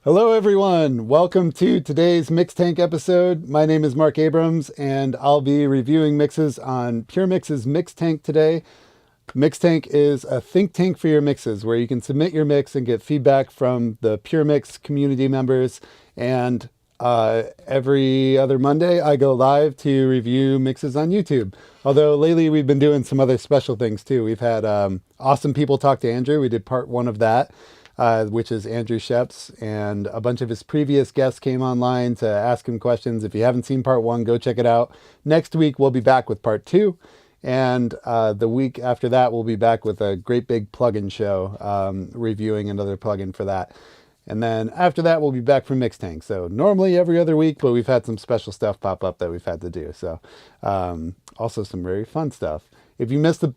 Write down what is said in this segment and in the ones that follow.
Hello, everyone. Welcome to today's Mix Tank episode. My name is Mark Abrams, and I'll be reviewing mixes on Puremix's Mix Tank today. Mix Tank is a think tank for your mixes where you can submit your mix and get feedback from the Puremix community members. And every other Monday, I go live to review mixes on YouTube. Although lately we've been doing some other special things too. We've had awesome people talk to Andrew. We did part one of that. Which is Andrew Sheps, and a bunch of his previous guests came online to ask him questions. If you haven't seen part one, go check it out. Next week, we'll be back with part two, and the week after that, we'll be back with a great big plugin show, reviewing another plugin for that. And then after that, we'll be back from Mix Tank. So normally every other week, but we've had some special stuff pop up that we've had to do. So also some very fun stuff. If you missed the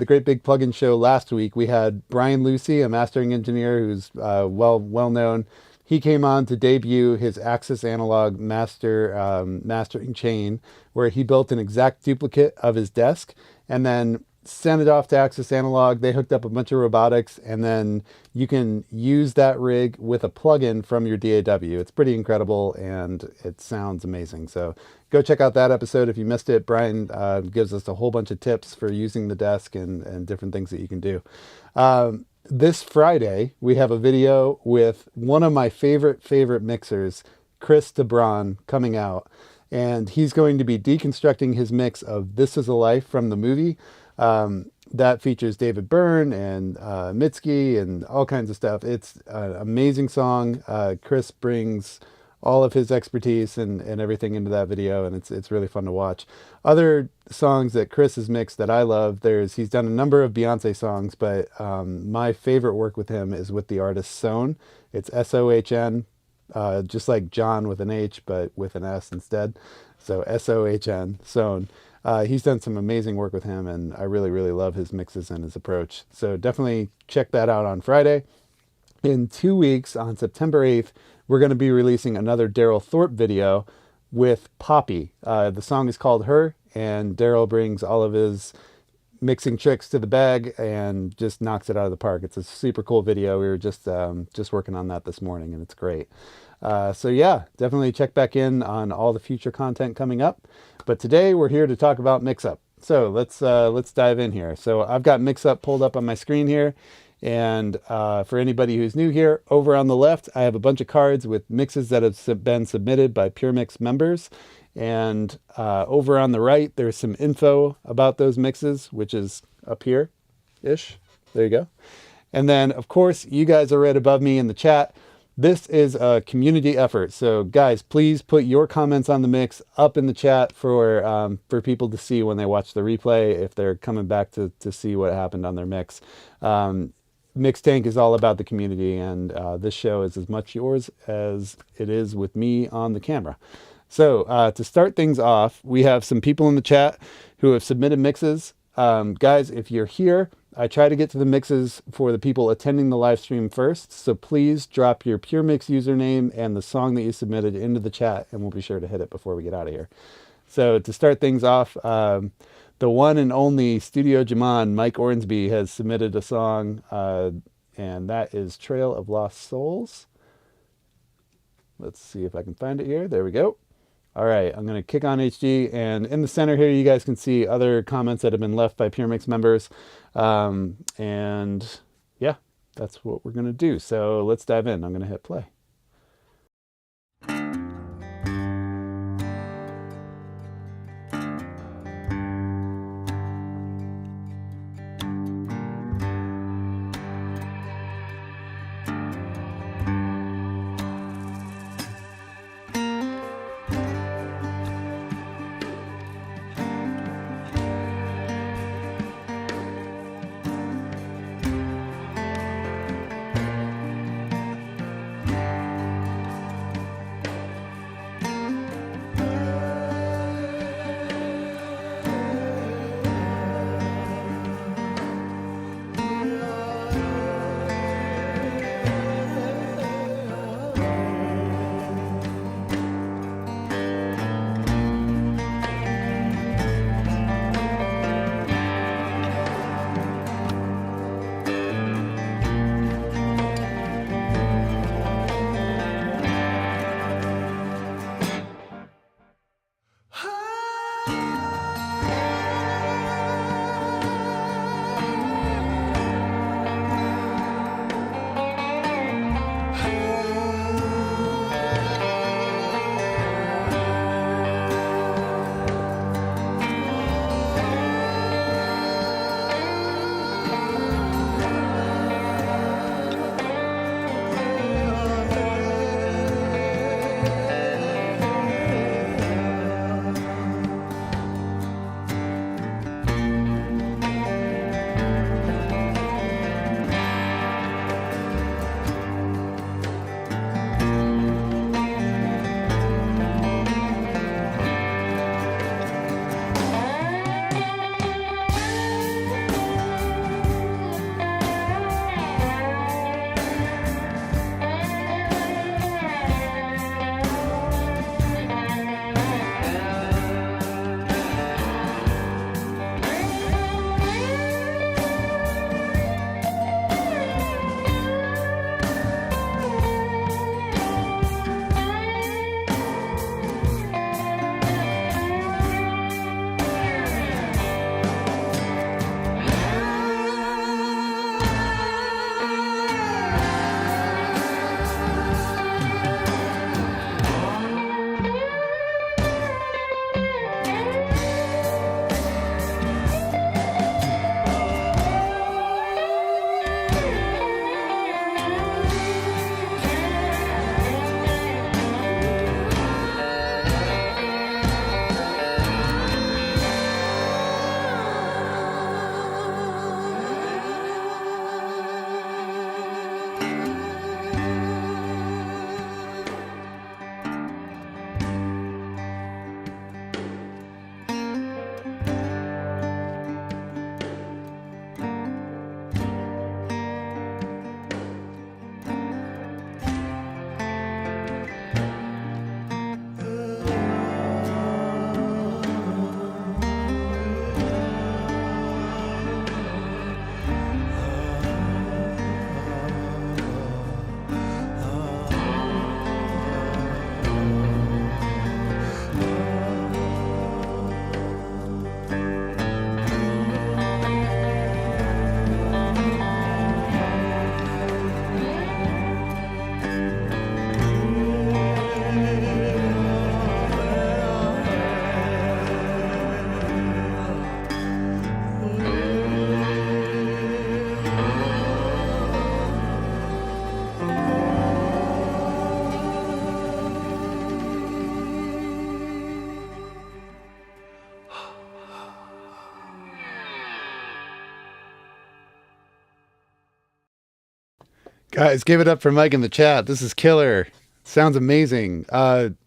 great big plugin show last week, we had Brian Lucy, a mastering engineer who's well known. He came on to debut his Axis Analog mastering chain, where he built an exact duplicate of his desk and then sent it off to Axis Analog. They hooked up a bunch of robotics, and then you can use that rig with a plugin from your DAW. It's pretty incredible, and it sounds amazing. So go check out that episode if you missed it. Brian gives us a whole bunch of tips for using the desk and different things that you can do. This Friday, we have a video with one of my favorite mixers, Chris DeBron, coming out. And he's going to be deconstructing his mix of This Is a Life from the movie. That features David Byrne and Mitski and all kinds of stuff. It's an amazing song. Chris brings all of his expertise and everything into that video, and it's really fun to watch. Other songs that Chris has mixed that I love, he's done a number of Beyonce songs, but my favorite work with him is with the artist Sohn. It's Sohn, just like John with an H, but with an S instead. So Sohn, Sohn. He's done some amazing work with him, and I really love his mixes and his approach. So definitely check that out on Friday. In 2 weeks, on September 8th, we're going to be releasing another Daryl Thorpe video with Poppy. The song is called Her, and Daryl brings all of his mixing tricks to the bag and just knocks it out of the park. It's a super cool video. We were just working on that this morning, and it's great. So yeah, definitely check back in on all the future content coming up. But today we're here to talk about Mixup. So let's dive in here. So I've got Mixup pulled up on my screen here. And for anybody who's new here, over on the left, I have a bunch of cards with mixes that have been submitted by Puremix members. And over on the right, there's some info about those mixes, which is up here-ish. There you go. And then, of course, you guys are right above me in the chat. This is a community effort. So guys, please put your comments on the mix up in the chat for people to see when they watch the replay, if they're coming back to see what happened on their mix. Mix Tank is all about the community, and this show is as much yours as it is with me on the camera. So to start things off, we have some people in the chat who have submitted mixes. Guys, if you're here, I try to get to the mixes for the people attending the live stream first. So please drop your Puremix username and the song that you submitted into the chat, and we'll be sure to hit it before we get out of here. So to start things off, the one and only Studio Jaman, Mike Ornsby, has submitted a song, and that is Trail of Lost Souls. Let's see if I can find it here. There we go. All right, I'm going to kick on HD, and in the center here, you guys can see other comments that have been left by Puremix members. And yeah, that's what we're going to do. So let's dive in. I'm going to hit play. Guys, give it up for Mike in the chat. This is killer. Sounds amazing.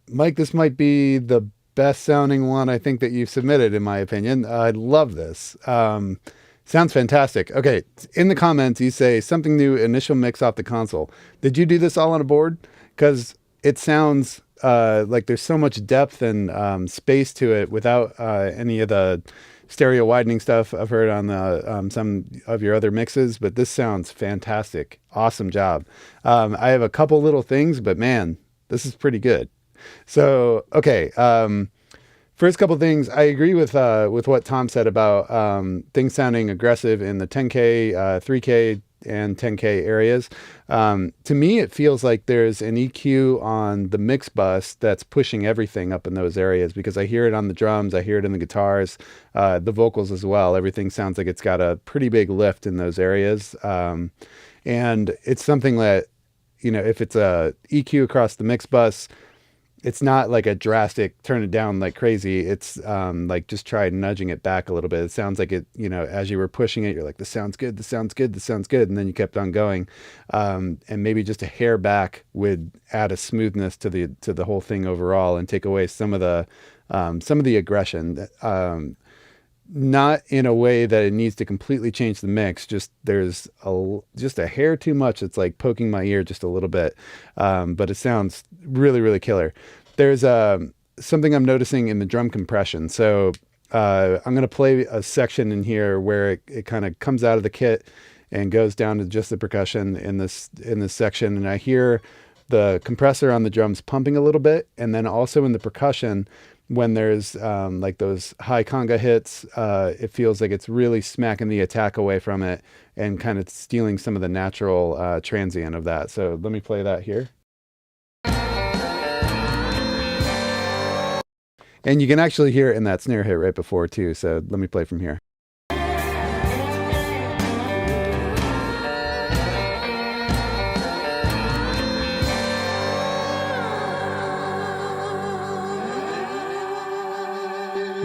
Mike, this might be the best sounding one I think that you've submitted, in my opinion. I love this. Sounds fantastic. Okay, in the comments, you say something new, initial mix off the console. Did you do this all on a board? Because it sounds like there's so much depth and space to it without any of the stereo widening stuff I've heard on the some of your other mixes, but this sounds fantastic. Awesome job. I have a couple little things, but man, this is pretty good. So, okay. First couple things, I agree with what Tom said about things sounding aggressive in the 10K, 3K, and 10K areas. To me, it feels like there's an EQ on the mix bus that's pushing everything up in those areas, because I hear it on the drums, I hear it in the guitars, the vocals as well. Everything sounds like it's got a pretty big lift in those areas. And it's something that, if it's a EQ across the mix bus, it's not like a drastic turn it down like crazy. It's like just try nudging it back a little bit. It sounds like it, as you were pushing it, you're like, this sounds good, this sounds good, this sounds good. And then you kept on going. And maybe just a hair back would add a smoothness to the whole thing overall and take away some of the aggression. Not in a way that it needs to completely change the mix. Just there's just a hair too much. It's like poking my ear just a little bit. But it sounds really, really killer. There's something I'm noticing in the drum compression. So I'm going to play a section in here where it kind of comes out of the kit and goes down to just the percussion in this section. And I hear the compressor on the drums pumping a little bit. And then also in the percussion, when there's like those high conga hits, it feels like it's really smacking the attack away from it and kind of stealing some of the natural transient of that. So let me play that here. And you can actually hear it in that snare hit right before too. So let me play from here.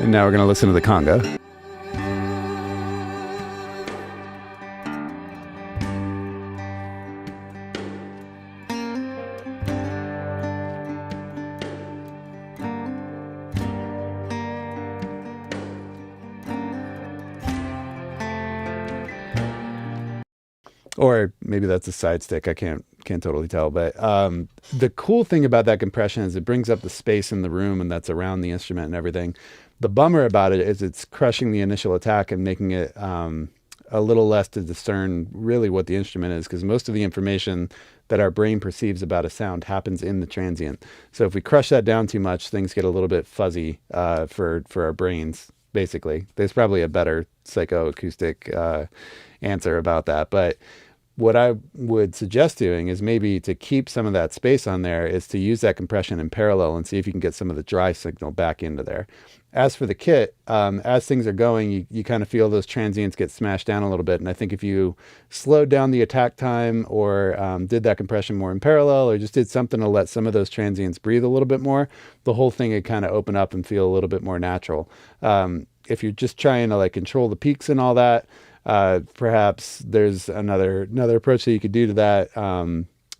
And now we're going to listen to the conga. Or maybe that's a side stick. I can't totally tell. But the cool thing about that compression is it brings up the space in the room and that's around the instrument and everything. The bummer about it is it's crushing the initial attack and making it a little less to discern really what the instrument is, because most of the information that our brain perceives about a sound happens in the transient. So if we crush that down too much, things get a little bit fuzzy for our brains, basically. There's probably a better psychoacoustic answer about that. But what I would suggest doing is maybe to keep some of that space on there is to use that compression in parallel and see if you can get some of the dry signal back into there. As for the kit, as things are going, you kind of feel those transients get smashed down a little bit. And I think if you slowed down the attack time or did that compression more in parallel or just did something to let some of those transients breathe a little bit more, the whole thing would kind of open up and feel a little bit more natural. If you're just trying to like control the peaks and all that, perhaps there's another approach that you could do to that.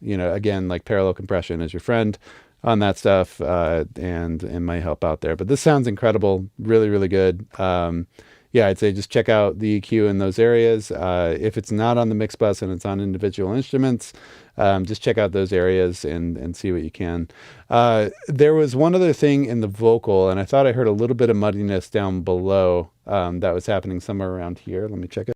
Again, like parallel compression is your friend on that stuff, and it might help out there. But this sounds incredible, really, really good. I'd say just check out the EQ in those areas. If it's not on the mix bus and it's on individual instruments, just check out those areas and see what you can. There was one other thing in the vocal, and I thought I heard a little bit of muddiness down below that was happening somewhere around here. Let me check it.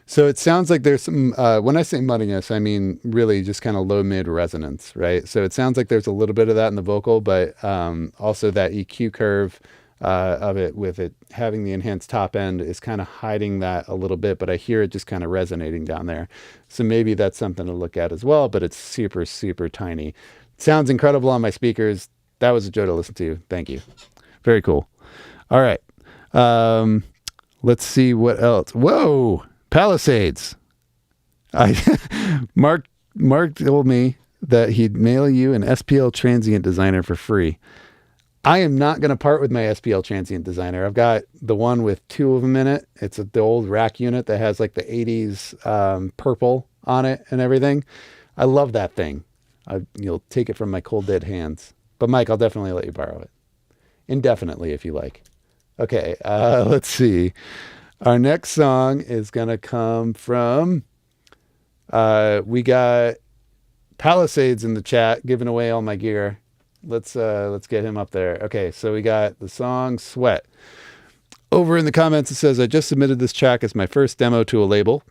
So it sounds like there's some, when I say muddiness, I mean really just kind of low mid resonance, right? So it sounds like there's a little bit of that in the vocal, but also that EQ curve of it with it having the enhanced top end is kind of hiding that a little bit, but I hear it just kind of resonating down there. So maybe that's something to look at as well, but it's super, super tiny. It sounds incredible on my speakers. That was a joy to listen to. Thank you. Very cool. All right. Let's see what else. Whoa. Palisades. Mark told me that he'd mail you an SPL Transient Designer for free. I am not going to part with my SPL Transient Designer. I've got the one with 2 of them in it. It's the old rack unit that has like the 80s purple on it and everything. I love that thing. You'll take it from my cold dead hands. But Mike, I'll definitely let you borrow it. Indefinitely if you like. Okay, let's see. Our next song is going to come from, we got Palisades in the chat giving away all my gear. Let's get him up there. Okay, so we got the song Sweat. Over in the comments it says, I just submitted this track as my first demo to a label.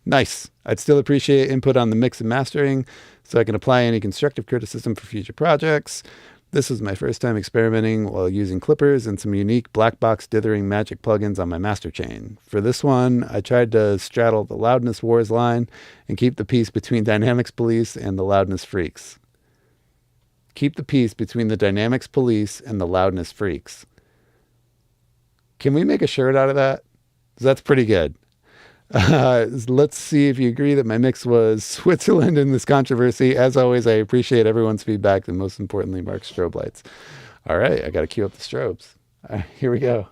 Nice. I'd still appreciate input on the mix and mastering so I can apply any constructive criticism for future projects. This was my first time experimenting while using clippers and some unique black box dithering magic plugins on my master chain. For this one, I tried to straddle the loudness wars line and keep the peace between dynamics police and the loudness freaks. Keep the peace between the dynamics police and the loudness freaks. Can we make a shirt out of that? That's pretty good. Let's see if you agree that my mix was Switzerland in this controversy. As always, I appreciate everyone's feedback and most importantly, Mark's strobe lights. All right, I got to cue up the strobes. All right, here we go.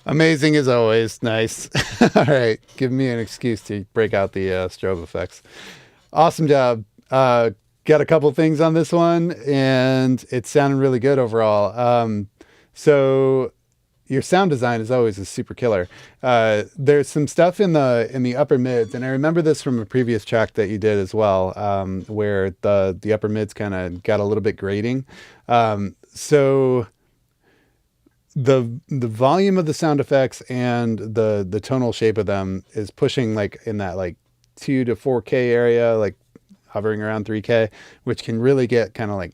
Amazing as always. Nice. All right. Give me an excuse to break out the strobe effects. Awesome job. got a couple things on this one, and it's sounding really good overall. So your sound design is always a super killer. There's some stuff in the upper mids, and I remember this from a previous track that you did as well, where the upper mids kind of got a little bit grating. So the volume of the sound effects and the tonal shape of them is pushing like in that like 2 to 4K area, like hovering around 3K, which can really get kind of like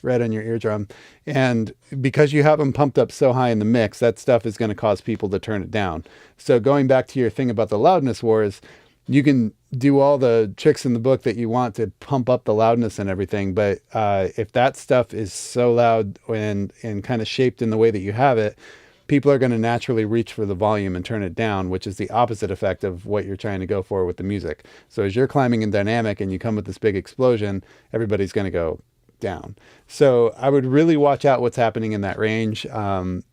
right on your eardrum. And because you have them pumped up so high in the mix, that stuff is going to cause people to turn it down. So going back to your thing about the loudness wars, you can do all the tricks in the book that you want to pump up the loudness and everything. But if that stuff is so loud and kind of shaped in the way that you have it, people are going to naturally reach for the volume and turn it down, which is the opposite effect of what you're trying to go for with the music. So as you're climbing in dynamic and you come with this big explosion, everybody's going to go down. So I would really watch out what's happening in that range. Earbuds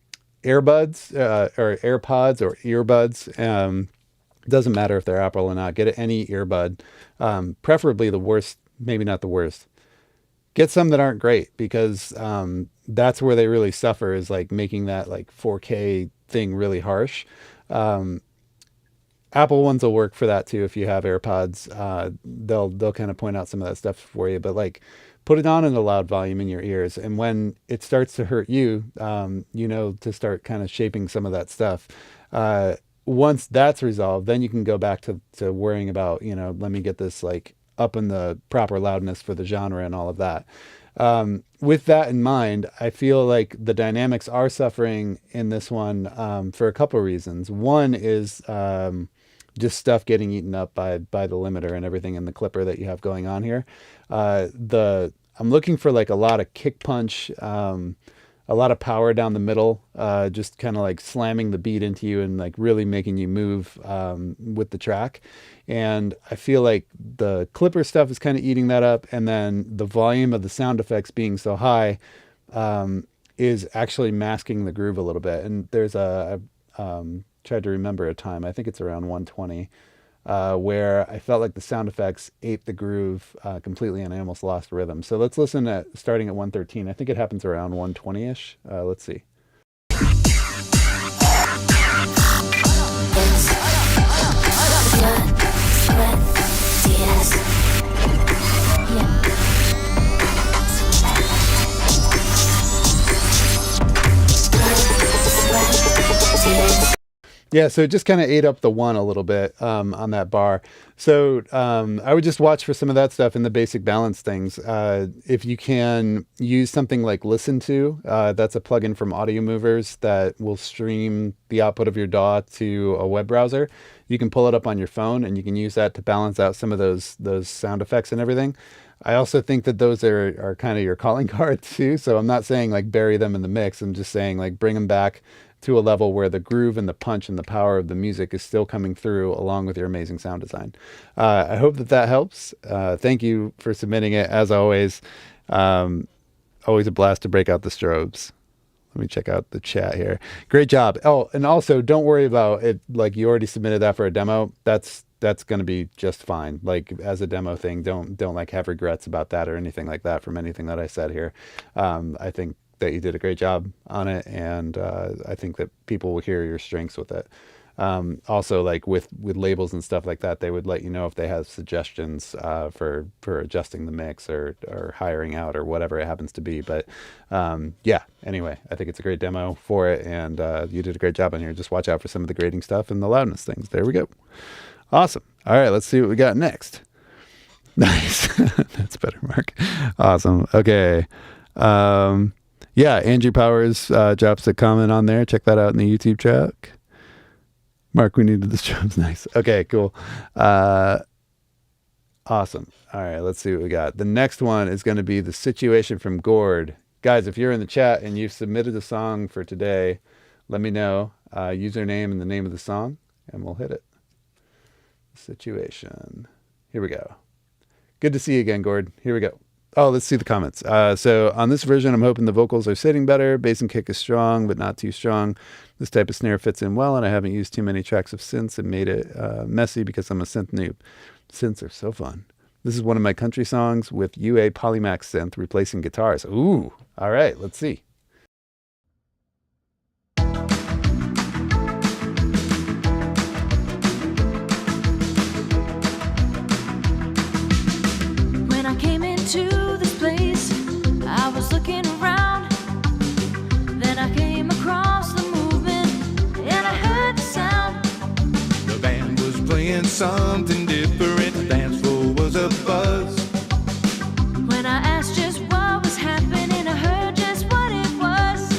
or AirPods or earbuds, doesn't matter if they're Apple or not. Get any earbud, preferably the worst, maybe not the worst. Get some that aren't great, because that's where they really suffer, is like making that like 4K thing really harsh. Apple ones will work for that too. If you have AirPods, they'll kind of point out some of that stuff for you, but like put it on in a loud volume in your ears. And when it starts to hurt you, to start kind of shaping some of that stuff. Once that's resolved, then you can go back to worrying about, let me get this like up in the proper loudness for the genre and all of that. With that in mind, I feel like the dynamics are suffering in this one for a couple of reasons. One is just stuff getting eaten up by the limiter and everything in the clipper that you have going on here. I'm looking for like a lot of kick punch, a lot of power down the middle, just kind of like slamming the beat into you and like really making you move with the track. And I feel like the clipper stuff is kind of eating that up. And then the volume of the sound effects being so high is actually masking the groove a little bit. And there's I tried to remember a time, I think it's around 120, where I felt like the sound effects ate the groove completely and I almost lost rhythm. So let's listen at starting at 113. I think it happens around 120-ish. Let's see. Yeah, so it just kind of ate up the one a little bit on that bar. So I would just watch for some of that stuff in the basic balance things. If you can use something like Listen To, that's a plugin from Audio Movers that will stream the output of your DAW to a web browser. You can pull it up on your phone and you can use that to balance out some of those sound effects and everything. I also think that those are kind of your calling cards too. So I'm not saying like bury them in the mix. I'm just saying like bring them back to a level where the groove and the punch and the power of the music is still coming through along with your amazing sound design. I hope that helps. Thank you for submitting it. As always, always a blast to break out the strobes. Let me check out the chat here. Great job. Oh, and also don't worry about it. Like you already submitted that for a demo. That's going to be just fine. Like as a demo thing, don't like have regrets about that or anything like that from anything that I said here. I think that you did a great job on it, and I think that people will hear your strengths with it. Also, like with labels and stuff like that, they would let you know if they have suggestions for adjusting the mix or hiring out or whatever it happens to be. But yeah, anyway, I think it's a great demo for it, and you did a great job on here. Just watch out for some of the grading stuff and the loudness things. There we go. Awesome. All right, let's see what we got next. Nice. That's better, Mark. Awesome. Okay. Yeah, Andrew Powers drops a comment on there. Check that out in the YouTube track. Mark, we needed this drums. Nice. Okay, cool. Awesome. All right, let's see what we got. The next one is going to be The Situation from Gord. Guys, if you're in the chat and you've submitted a song for today, let me know. Username and the name of the song, and we'll hit it. Situation. Here we go. Good to see you again, Gord. Here we go. Oh, let's see the comments. So on this version, I'm hoping the vocals are sitting better. Bass and kick is strong, but not too strong. This type of snare fits in well, and I haven't used too many tracks of synths and made it messy because I'm a synth noob. Synths are so fun. This is one of my country songs with UA Polymax synth replacing guitars. Ooh, all right, let's see. When I came into this place, I was looking around. Then I came across the movement, and I heard the sound. The band was playing something different. The dance floor was a buzz. When I asked just what was happening, I heard just what it was.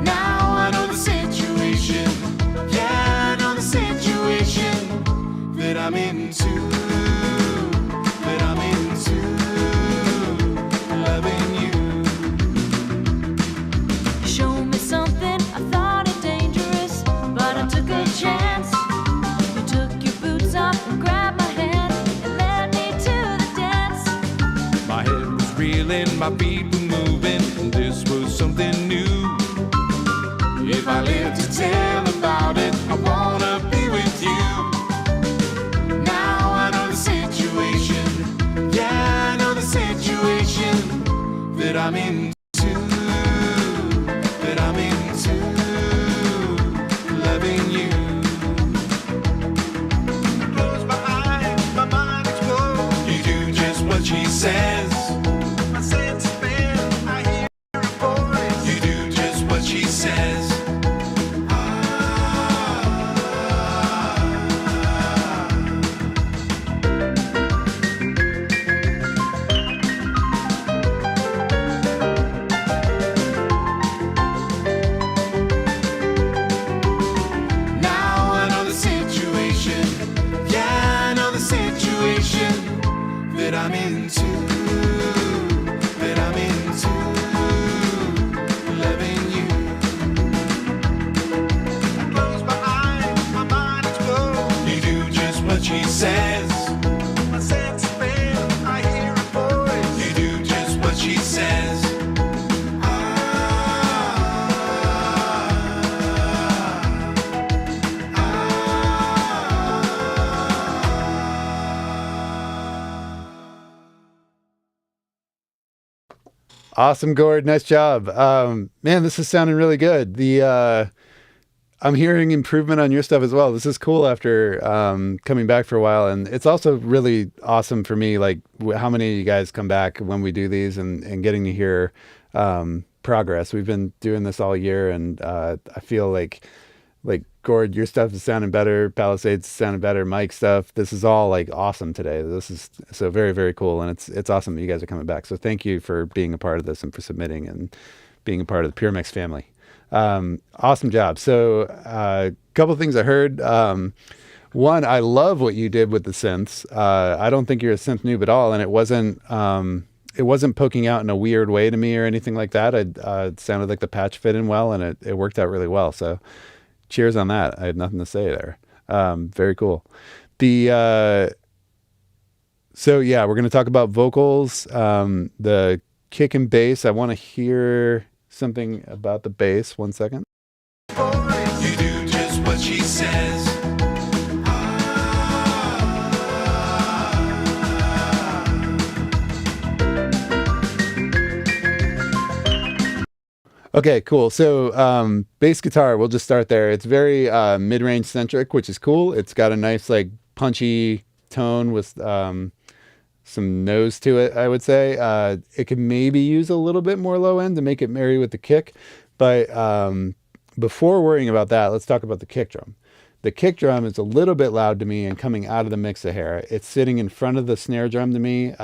Now I know the situation. Yeah, I know the situation that I'm into. That I'm into loving you. You showed me something, I thought it dangerous, but I took a chance. You took your boots off and grabbed my hand and led me to the dance. My head was reeling, my feet were moving, and this was something new. If I live to tell about it, I wanna be with you. Now I know the situation. Yeah, I know the situation that I'm into. That I'm into loving you. I close my eyes, my mind explodes. You do just what she says. My senses spin, I hear her voice. You do just what she says. Now I know the situation. Yeah, I know the situation that I'm into. That I'm into loving you. I close my eyes, my mind explodes. You do just what she says. My senses spin, I hear her voice. You do just what she says. Awesome, Gord. Nice job. Man, this is sounding really good. I'm hearing improvement on your stuff as well. This is cool after coming back for a while. And it's also really awesome for me, like how many of you guys come back when we do these and getting to hear progress. We've been doing this all year, and I feel like Gord, your stuff is sounding better. Palisades sounding better. Mike stuff. This is all like awesome today. This is so very, very cool. And it's awesome that you guys are coming back. So thank you for being a part of this and for submitting and being a part of the Puremix family. Awesome job. So a couple of things I heard. One, I love what you did with the synths. I don't think you're a synth noob at all. And it wasn't poking out in a weird way to me or anything like that. It sounded like the patch fit in well, and it worked out really well. So cheers on that. I had nothing to say there. Very cool. So yeah, we're going to talk about vocals, the kick and bass. I want to hear something about the bass. 1 second. You do just what she says. Okay, cool. So bass guitar, we'll just start there. It's very mid-range centric, which is cool. It's got a nice like punchy tone with some nose to it, I would say. It could maybe use a little bit more low end to make it marry with the kick. But before worrying about that, let's talk about the kick drum. The kick drum is a little bit loud to me and coming out of the mix a hair. It's sitting in front of the snare drum to me.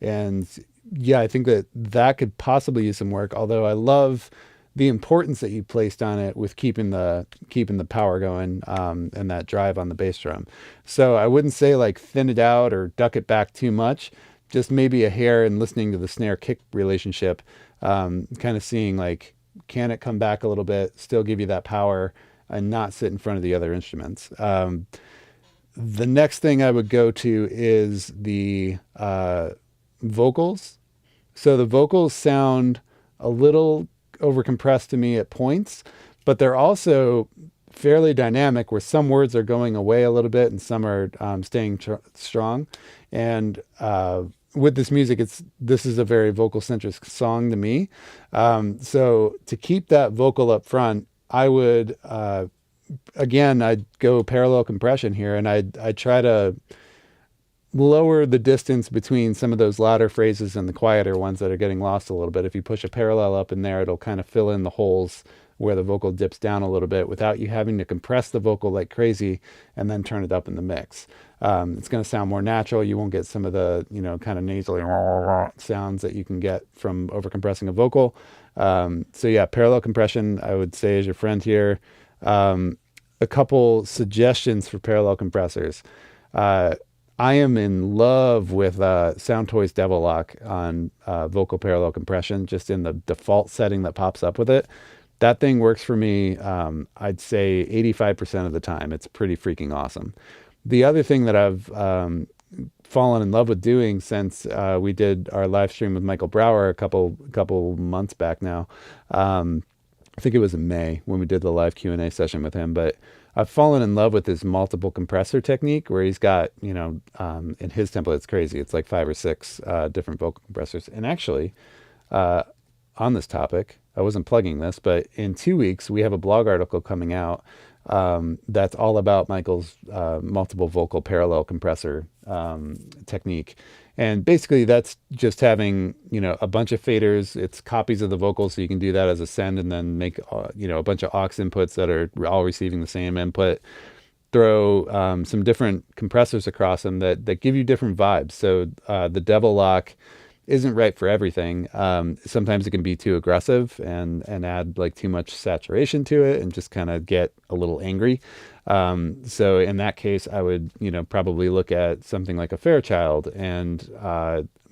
And yeah, I think that could possibly use some work, although I love the importance that you placed on it with keeping the power going and that drive on the bass drum. So I wouldn't say like thin it out or duck it back too much, just maybe a hair, and listening to the snare kick relationship, kind of seeing like, can it come back a little bit, still give you that power and not sit in front of the other instruments. The next thing I would go to is the vocals. So the vocals sound a little overcompressed to me at points, but they're also fairly dynamic, where some words are going away a little bit and some are staying strong. And with this music, this is a very vocal centric song to me. So to keep that vocal up front, I would again, I'd go parallel compression here, and I'd try to lower the distance between some of those louder phrases and the quieter ones that are getting lost a little bit. If you push a parallel up in there, it'll kind of fill in the holes where the vocal dips down a little bit without you having to compress the vocal like crazy and then turn it up in the mix. It's going to sound more natural. You won't get some of the, kind of nasally sounds that you can get from overcompressing a vocal. So yeah, parallel compression, I would say, is your friend here. A couple suggestions for parallel compressors. I am in love with Soundtoys Devil Lock on vocal parallel compression, just in the default setting that pops up with it. That thing works for me, I'd say 85% of the time. It's pretty freaking awesome. The other thing that I've fallen in love with doing since we did our live stream with Michael Brower a couple months back now, I think it was in May when we did the live Q&A session with him, but I've fallen in love with his multiple compressor technique, where he's got, in his template, it's crazy. It's like 5 or 6 different vocal compressors. And actually, on this topic, I wasn't plugging this, but in 2 weeks, we have a blog article coming out that's all about Michael's multiple vocal parallel compressor technique. And basically that's just having, a bunch of faders. It's copies of the vocals, so you can do that as a send and then make, a bunch of aux inputs that are all receiving the same input. Throw some different compressors across them that give you different vibes. So the Devil Lock isn't right for everything. Sometimes it can be too aggressive and add like too much saturation to it and just kind of get a little angry. So in that case, I would, probably look at something like a Fairchild and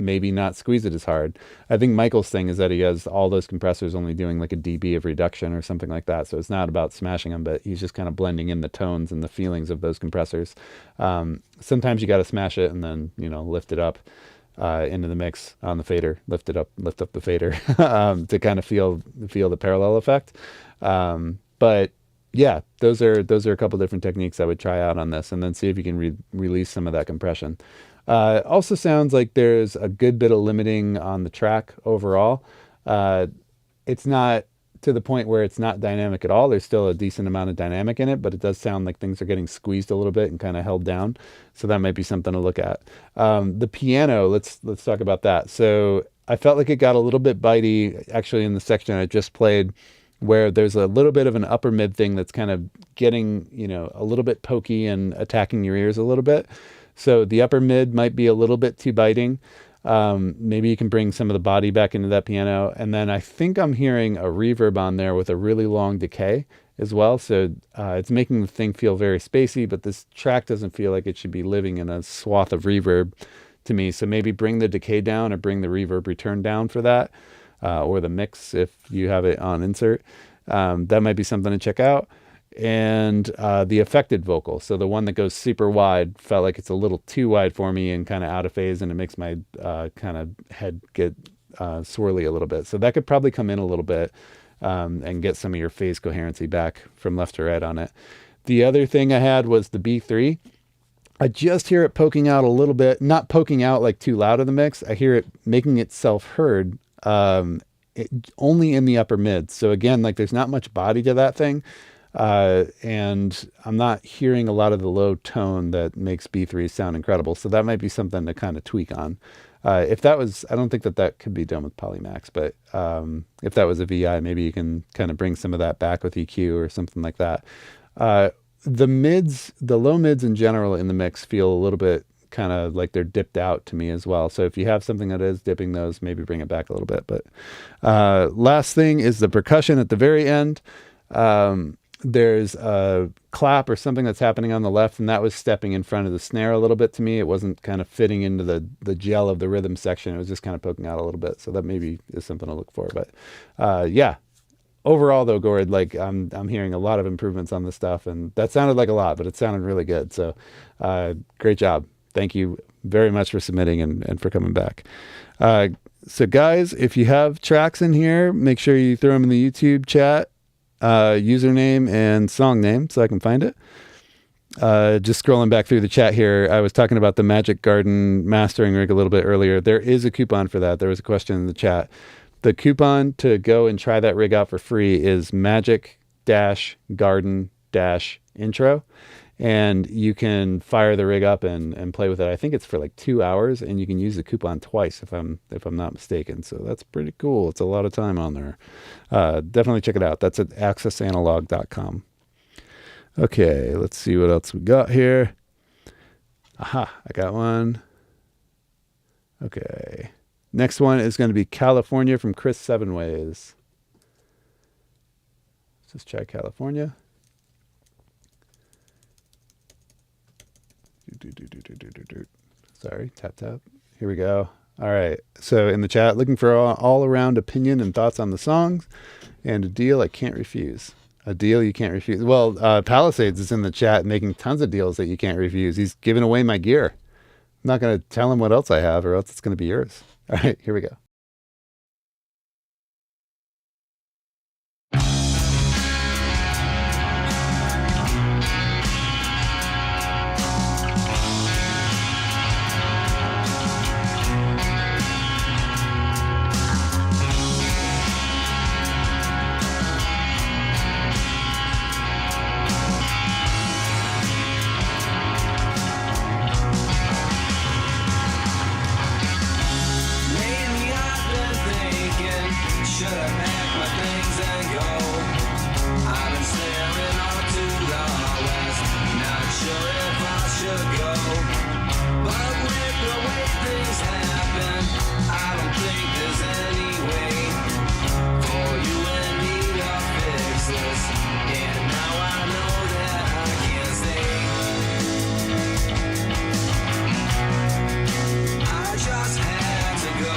maybe not squeeze it as hard. I think Michael's thing is that he has all those compressors only doing like a dB of reduction or something like that. So it's not about smashing them, but he's just kind of blending in the tones and the feelings of those compressors. Sometimes you got to smash it and then, lift it up into the mix on the fader, lift up the fader to kind of feel the parallel effect. But yeah, those are a couple different techniques I would try out on this, and then see if you can release some of that compression. Also sounds like there's a good bit of limiting on the track overall. It's not to the point where it's not dynamic at all. There's still a decent amount of dynamic in it, but it does sound like things are getting squeezed a little bit and kind of held down. So that might be something to look at. The piano, let's talk about that. So I felt like it got a little bit bitey actually in the section I just played, where there's a little bit of an upper mid thing that's kind of getting, a little bit pokey and attacking your ears a little bit. So the upper mid might be a little bit too biting. Maybe you can bring some of the body back into that piano. And then I think I'm hearing a reverb on there with a really long decay as well. So it's making the thing feel very spacey, but this track doesn't feel like it should be living in a swath of reverb to me. So maybe bring the decay down or bring the reverb return down for that. Or the mix if you have it on insert. That might be something to check out. And the affected vocal, so the one that goes super wide, felt like it's a little too wide for me and kind of out of phase, and it makes my kind of head get swirly a little bit. So that could probably come in a little bit and get some of your phase coherency back from left to right on it. The other thing I had was the B3. I just hear it poking out a little bit, not poking out like too loud in the mix. I hear it making itself heard only in the upper mid. So again, like there's not much body to that thing. And I'm not hearing a lot of the low tone that makes B3 sound incredible. So that might be something to kind of tweak on. If that was, I don't think that could be done with Polymax, but if that was a VI, maybe you can kind of bring some of that back with EQ or something like that. The low mids in general in the mix feel a little bit kind of like they're dipped out to me as well. So if you have something that is dipping those, maybe bring it back a little bit. But last thing is the percussion at the very end. There's a clap or something that's happening on the left, and that was stepping in front of the snare a little bit to me. It wasn't kind of fitting into the gel of the rhythm section. It was just kind of poking out a little bit. So that maybe is something to look for. But yeah, overall though, Gord, like I'm hearing a lot of improvements on this stuff, and that sounded like a lot, but it sounded really good. So great job. Thank you very much for submitting and for coming back. So guys, if you have tracks in here, make sure you throw them in the YouTube chat. username and song name so I can find it. Just scrolling back through the chat here, I was talking about the Magic Garden mastering rig a little bit earlier. There is a coupon for that. There was a question in the chat. The coupon to go and try that rig out for free is magic-garden-intro. And you can fire the rig up and play with it. I think it's for like 2 hours, and you can use the coupon twice if I'm not mistaken. So that's pretty cool. It's a lot of time on there. Definitely check it out. That's at accessanalog.com. Okay, let's see what else we got here. Aha, I got one. Okay. Next one is going to be California from Chris Sevenways. Let's just try California. Sorry, tap. Here we go. All right. So in the chat, looking for all around opinion and thoughts on the songs, and a deal I can't refuse. A deal you can't refuse. Well, Palisades is in the chat making tons of deals that you can't refuse. He's giving away my gear. I'm not going to tell him what else I have, or else it's going to be yours. All right, here we go. Lately I've been thinking, should I pack my things and go? I've been staring off to the west, not sure if I should go. But with the way things happen, I don't think there's any way for you and me to fix this. And now I know that I can't stay. I just had to go.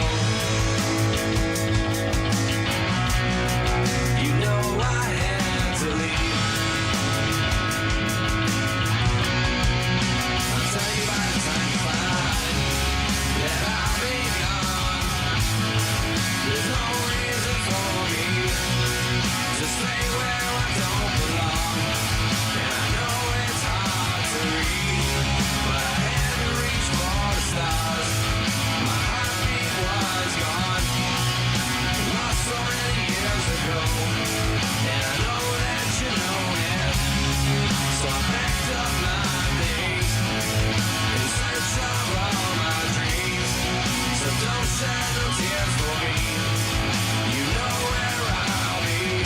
You know I had to leave. I'll tell you by the time you find that I'll be gone. There's no reason for me to stay where I don't belong. And I know it's hard to read, but I had to reach for the stars. My heartbeat was gone, lost so many years ago, and I know that you know it. So I packed up my things in search of all my dreams. So don't shed no tears for me. You know where I'll be.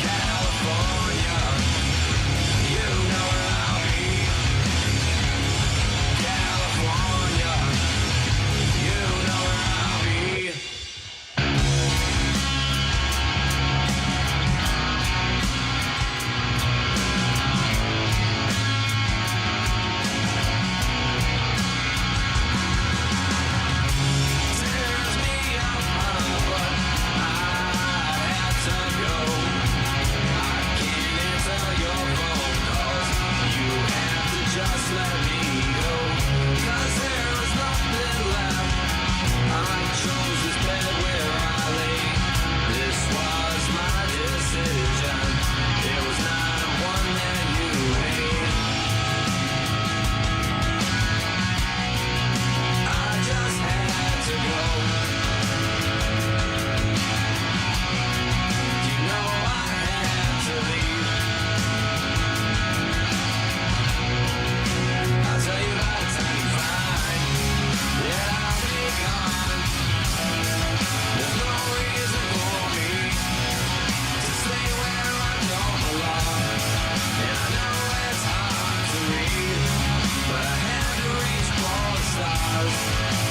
California, you know where I'll be. California, you know where I'll be. Tears me apart, but I had to go. I can't answer your phone calls. You have to just let me go. 'Cause there is nothing left. I chose this bed where I lay. This was my decision. It was not one that you made. I just had to go. You know I had to leave. I'll tell you by the time you find that I'll be gone. There's no reason for me to stay where I don't belong. And I know it's hard to read, but I had to reach for the stars.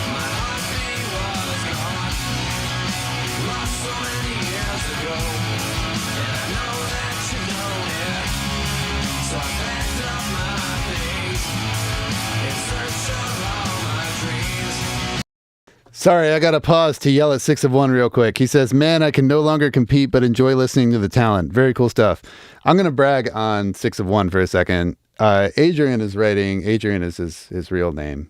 My heartbeat was gone, lost so many years ago, and I know that you know it. So I packed up my things in search of all my dreams. Sorry, I got to pause to yell at 6 of 1 real quick. He says, man, I can no longer compete, but enjoy listening to the talent. Very cool stuff. I'm going to brag on 6 of 1 for a second. Adrian is his real name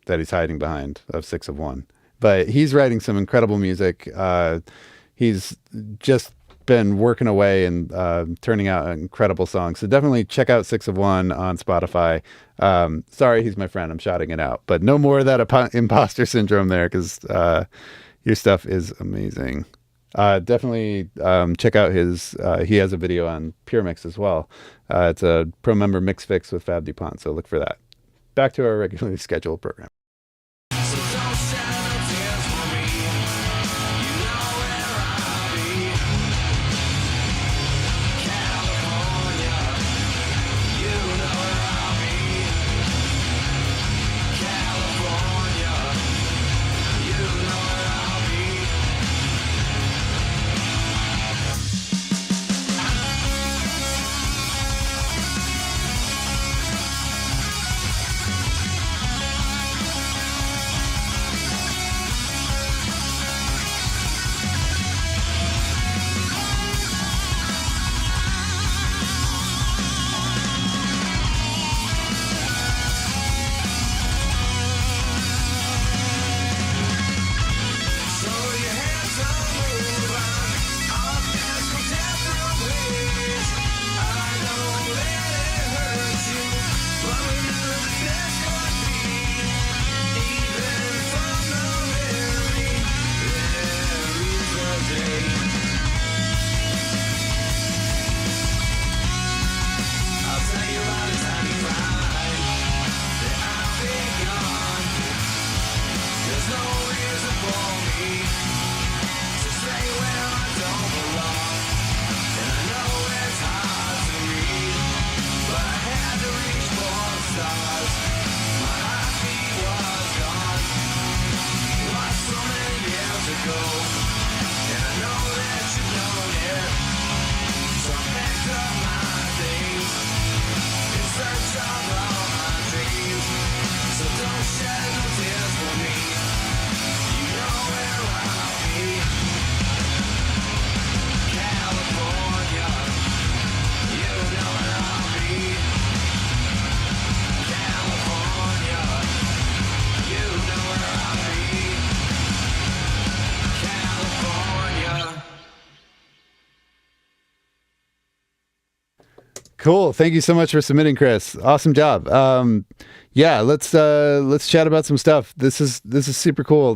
that he's hiding behind of 6 of 1. But he's writing some incredible music. He's just been working away and turning out incredible songs. So definitely check out 6 of 1 on Spotify. Sorry, he's my friend. I'm shouting it out, but no more of that imposter syndrome there, because your stuff is amazing. Definitely check out his. He has a video on Puremix as well. It's a pro member mix fix with Fab DuPont, so look for that. Back to our regularly scheduled program. Cool. Thank you so much for submitting, Chris. Awesome job. Yeah, let's chat about some stuff. This is super cool.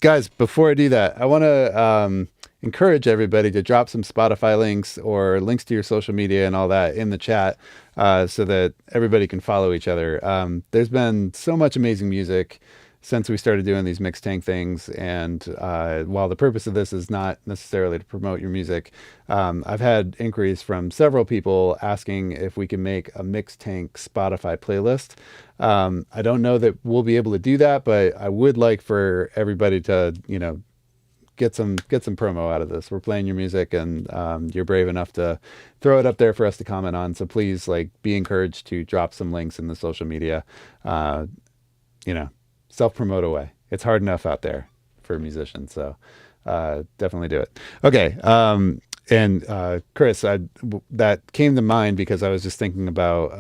Guys, before I do that, I want to encourage everybody to drop some Spotify links or links to your social media and all that in the chat, so that everybody can follow each other. There's been so much amazing music since we started doing these mixed tank things. And while the purpose of this is not necessarily to promote your music, I've had inquiries from several people asking if we can make a mixed tank Spotify playlist. I don't know that we'll be able to do that, but I would like for everybody to, get some promo out of this. We're playing your music, and you're brave enough to throw it up there for us to comment on. So please, be encouraged to drop some links in the social media. Self-promote away. It's hard enough out there for musicians, so definitely do it. Okay, and Chris, that came to mind because I was just thinking about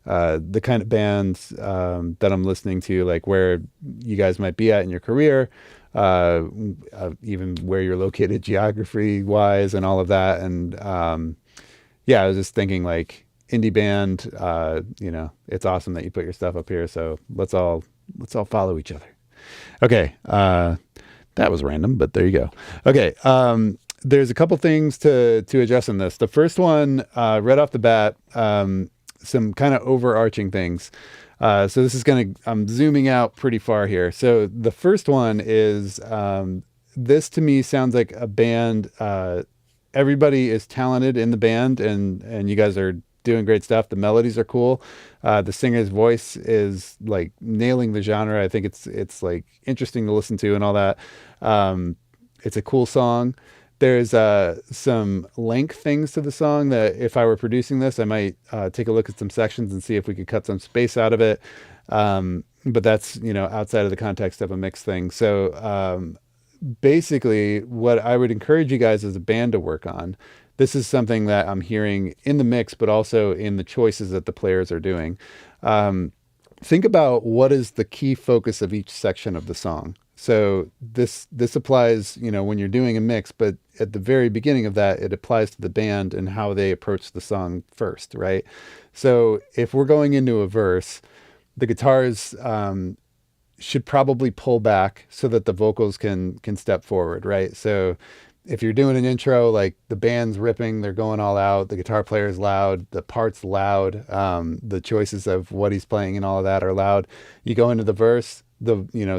the kind of bands that I'm listening to, like where you guys might be at in your career, even where you're located geography-wise and all of that. And I was just thinking, indie band, it's awesome that you put your stuff up here, so let's all follow each other. Okay, that was random, but there you go. Okay, there's a couple things to address in this. The first one, right off the bat, some kind of overarching things. So this is I'm zooming out pretty far here. So the first one is, this to me sounds like a band. Everybody is talented in the band, and you guys are doing great stuff. The melodies are cool. The singer's voice is nailing the genre. I think it's interesting to listen to and all that. It's a cool song. There's some length things to the song that if I were producing this, I might take a look at some sections and see if we could cut some space out of it. But that's, outside of the context of a mix thing. So basically what I would encourage you guys as a band to work on, this is something that I'm hearing in the mix, but also in the choices that the players are doing. Think about what is the key focus of each section of the song. So this applies, when you're doing a mix, but at the very beginning of that, it applies to the band and how they approach the song first, right? So if we're going into a verse, the guitars should probably pull back so that the vocals can step forward, right? So if you're doing an intro, like the band's ripping, they're going all out, the guitar player's loud, the part's loud, the choices of what he's playing and all of that are loud. You go into the verse,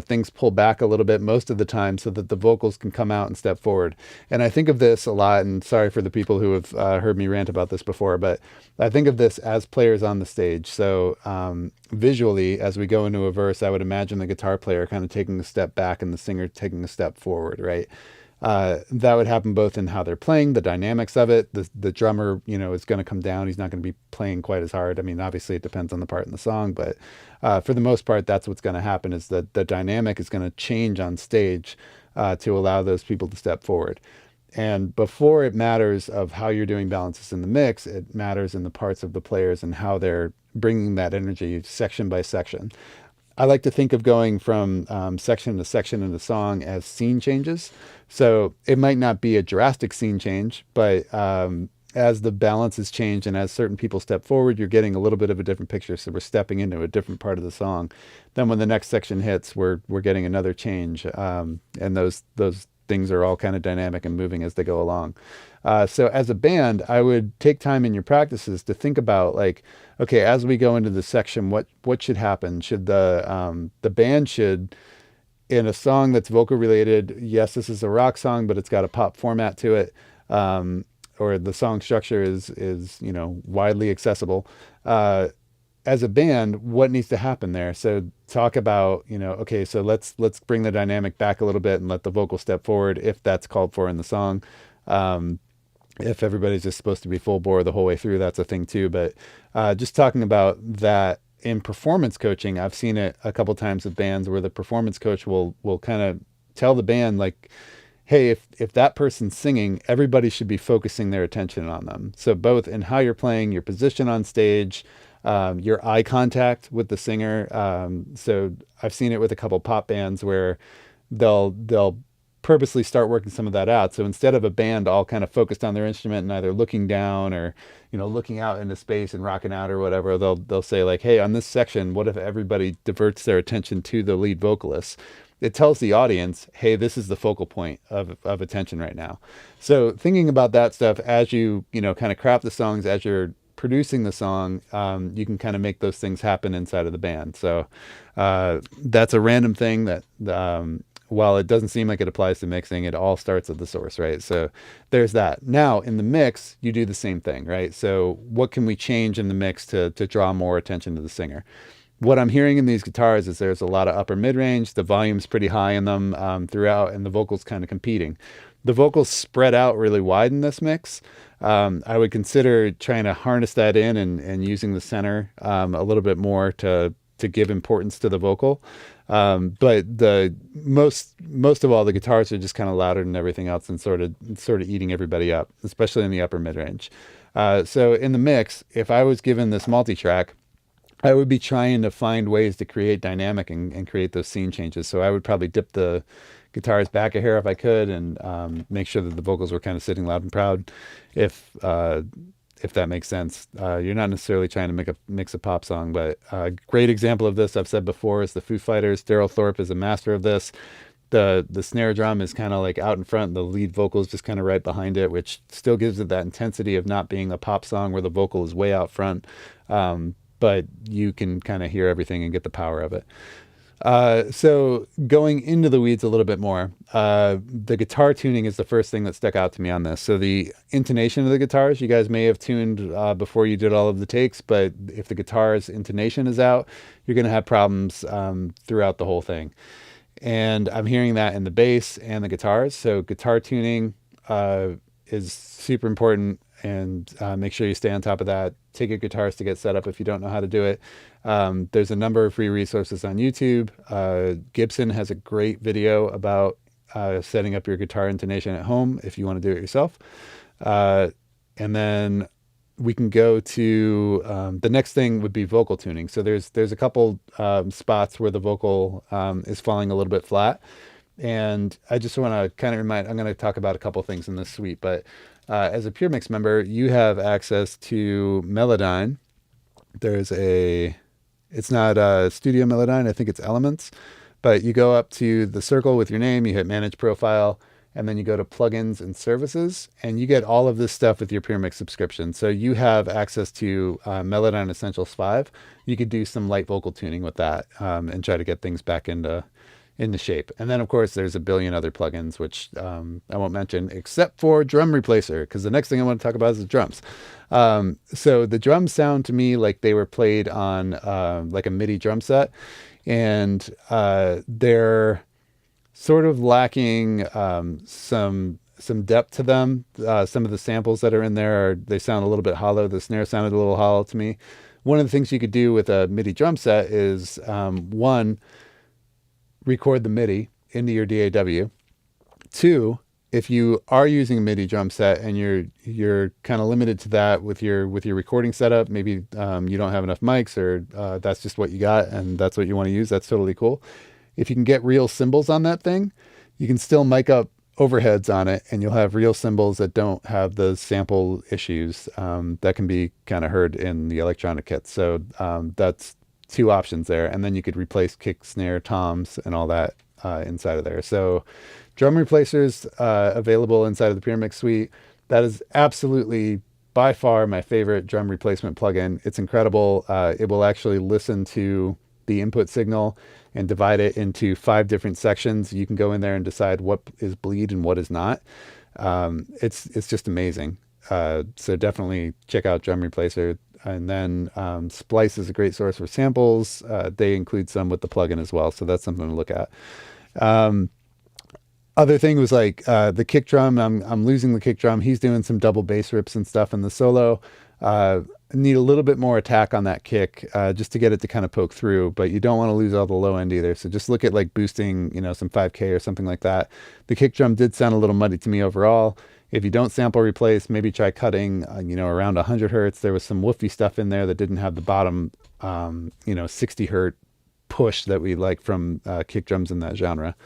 things pull back a little bit most of the time so that the vocals can come out and step forward. And I think of this a lot, and sorry for the people who have heard me rant about this before, but I think of this as players on the stage. So visually, as we go into a verse, I would imagine the guitar player kind of taking a step back and the singer taking a step forward, right? That would happen both in how they're playing, the dynamics of it. The drummer, is going to come down. He's not going to be playing quite as hard. I mean, obviously it depends on the part in the song, but for the most part, that's what's going to happen is that the dynamic is going to change on stage to allow those people to step forward. And before it matters of how you're doing balances in the mix, it matters in the parts of the players and how they're bringing that energy section by section. I like to think of going from section to section in the song as scene changes. So it might not be a drastic scene change, but as the balances change and as certain people step forward, you're getting a little bit of a different picture. So we're stepping into a different part of the song. Then when the next section hits, we're getting another change. And those things are all kind of dynamic and moving as they go along. So as a band, I would take time in your practices to think about like, okay, as we go into the section, what should happen? Should the band should, in a song that's vocal related, yes, this is a rock song, but it's got a pop format to it, or the song structure is widely accessible. As a band, what needs to happen there? So talk about, okay, so let's bring the dynamic back a little bit and let the vocal step forward if that's called for in the song. If everybody's just supposed to be full bore the whole way through, that's a thing too. But just talking about that in performance coaching, I've seen it a couple times with bands where the performance coach will kind of tell the band like, hey, if that person's singing, everybody should be focusing their attention on them. So both in how you're playing, your position on stage, your eye contact with the singer. So I've seen it with a couple pop bands where they'll purposely start working some of that out. So instead of a band all kind of focused on their instrument and either looking down or, looking out into space and rocking out or whatever, they'll say like, hey, on this section, what if everybody diverts their attention to the lead vocalist? It tells the audience, hey, this is the focal point of attention right now. So thinking about that stuff as you, kind of craft the songs, as you're producing the song, you can kind of make those things happen inside of the band. So that's a random thing that while it doesn't seem like it applies to mixing, it all starts at the source, right? So there's that. Now in the mix, you do the same thing, right? So what can we change in the mix to draw more attention to the singer? What I'm hearing in these guitars is there's a lot of upper mid-range, the volume's pretty high in them throughout, and the vocals kind of competing. The vocals spread out really wide in this mix. I would consider trying to harness that in and using the center a little bit more to give importance to the vocal. But the most of all, the guitars are just kind of louder than everything else and sort of eating everybody up, especially in the upper mid-range. So in the mix, if I was given this multi-track, I would be trying to find ways to create dynamic and create those scene changes. So I would probably dip the guitars back a hair if I could and make sure that the vocals were kind of sitting loud and proud. If that makes sense. You're not necessarily trying to mix a pop song, but a great example of this I've said before is the Foo Fighters. Daryl Thorpe is a master of this. The snare drum is kind of like out in front, and the lead vocal is just kind of right behind it, which still gives it that intensity of not being a pop song where the vocal is way out front. But you can kind of hear everything and get the power of it. So going into the weeds a little bit more, the guitar tuning is the first thing that stuck out to me on this. So the intonation of the guitars, you guys may have tuned before you did all of the takes, but if the guitar's intonation is out, you're going to have problems throughout the whole thing. And I'm hearing that in the bass and the guitars. So guitar tuning is super important, and make sure you stay on top of that. Take your guitars to get set up if you don't know how to do it. There's a number of free resources on YouTube. Gibson has a great video about setting up your guitar intonation at home if you want to do it yourself. And then we can go to the next thing would be vocal tuning. So there's a couple spots where the vocal is falling a little bit flat. And I just want to kind of remind, I'm going to talk about a couple things in this suite, but as a Puremix member, you have access to Melodyne. It's not Studio Melodyne, I think it's Elements, but you go up to the circle with your name, you hit Manage Profile, and then you go to Plugins and Services, and you get all of this stuff with your Puremix subscription. So you have access to Melodyne Essentials 5. You could do some light vocal tuning with that and try to get things back into shape. And then, of course, there's a billion other plugins, which I won't mention, except for Drum Replacer, because the next thing I want to talk about is the drums. So the drums sound to me like they were played on like a MIDI drum set, and they're sort of lacking some depth to them. Some of the samples that are in there, they sound a little bit hollow. The snare sounded a little hollow to me. One of the things you could do with a MIDI drum set is one, record the MIDI into your DAW. Two, if you are using a MIDI drum set and you're kind of limited to that with your recording setup, maybe you don't have enough mics, or that's just what you got and that's what you want to use, that's totally cool. If you can get real cymbals on that thing, you can still mic up overheads on it, and you'll have real cymbals that don't have the sample issues that can be kind of heard in the electronic kits. So that's two options there. And then you could replace kick, snare, toms, and all that inside of there. So drum replacers available inside of the Puremix suite. That is absolutely by far my favorite drum replacement plugin. It's incredible. It will actually listen to the input signal and divide it into 5 different sections. You can go in there and decide what is bleed and what is not. It's just amazing. So definitely check out Drum Replacer. And then Splice is a great source for samples. They include some with the plugin as well, so that's something to look at. Other thing was like the kick drum. I'm losing the kick drum. He's doing some double bass rips and stuff in the solo. Need a little bit more attack on that kick just to get it to kind of poke through, but you don't want to lose all the low end either. So just look at like boosting, some 5K or something like that. The kick drum did sound a little muddy to me overall. If you don't sample replace, maybe try cutting, around 100 hertz. There was some woofy stuff in there that didn't have the bottom, 60 hertz push that we like from kick drums in that genre.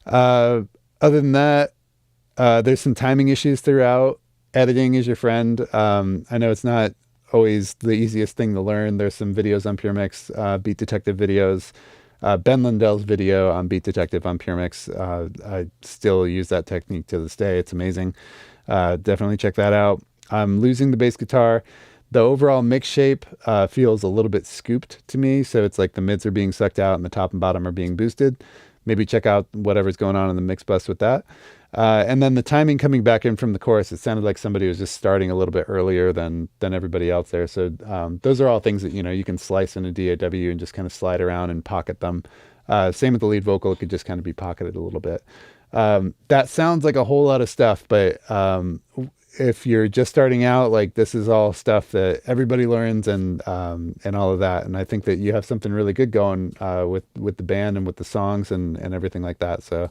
Other than that, there's some timing issues throughout. Editing is your friend. I know it's not always the easiest thing to learn. There's some videos on Puremix, Beat Detective videos. Ben Lindell's video on Beat Detective on Puremix. I still use that technique to this day. It's amazing. Definitely check that out. I'm losing the bass guitar. The overall mix shape feels a little bit scooped to me. So it's like the mids are being sucked out and the top and bottom are being boosted. Maybe check out whatever's going on in the mix bus with that. And then the timing coming back in from the chorus, it sounded like somebody was just starting a little bit earlier than everybody else there. So those are all things that, you can slice in a DAW and just kind of slide around and pocket them. Same with the lead vocal. It could just kind of be pocketed a little bit. That sounds like a whole lot of stuff, but if you're just starting out, like this is all stuff that everybody learns and all of that. And I think that you have something really good going with the band and with the songs and everything like that. So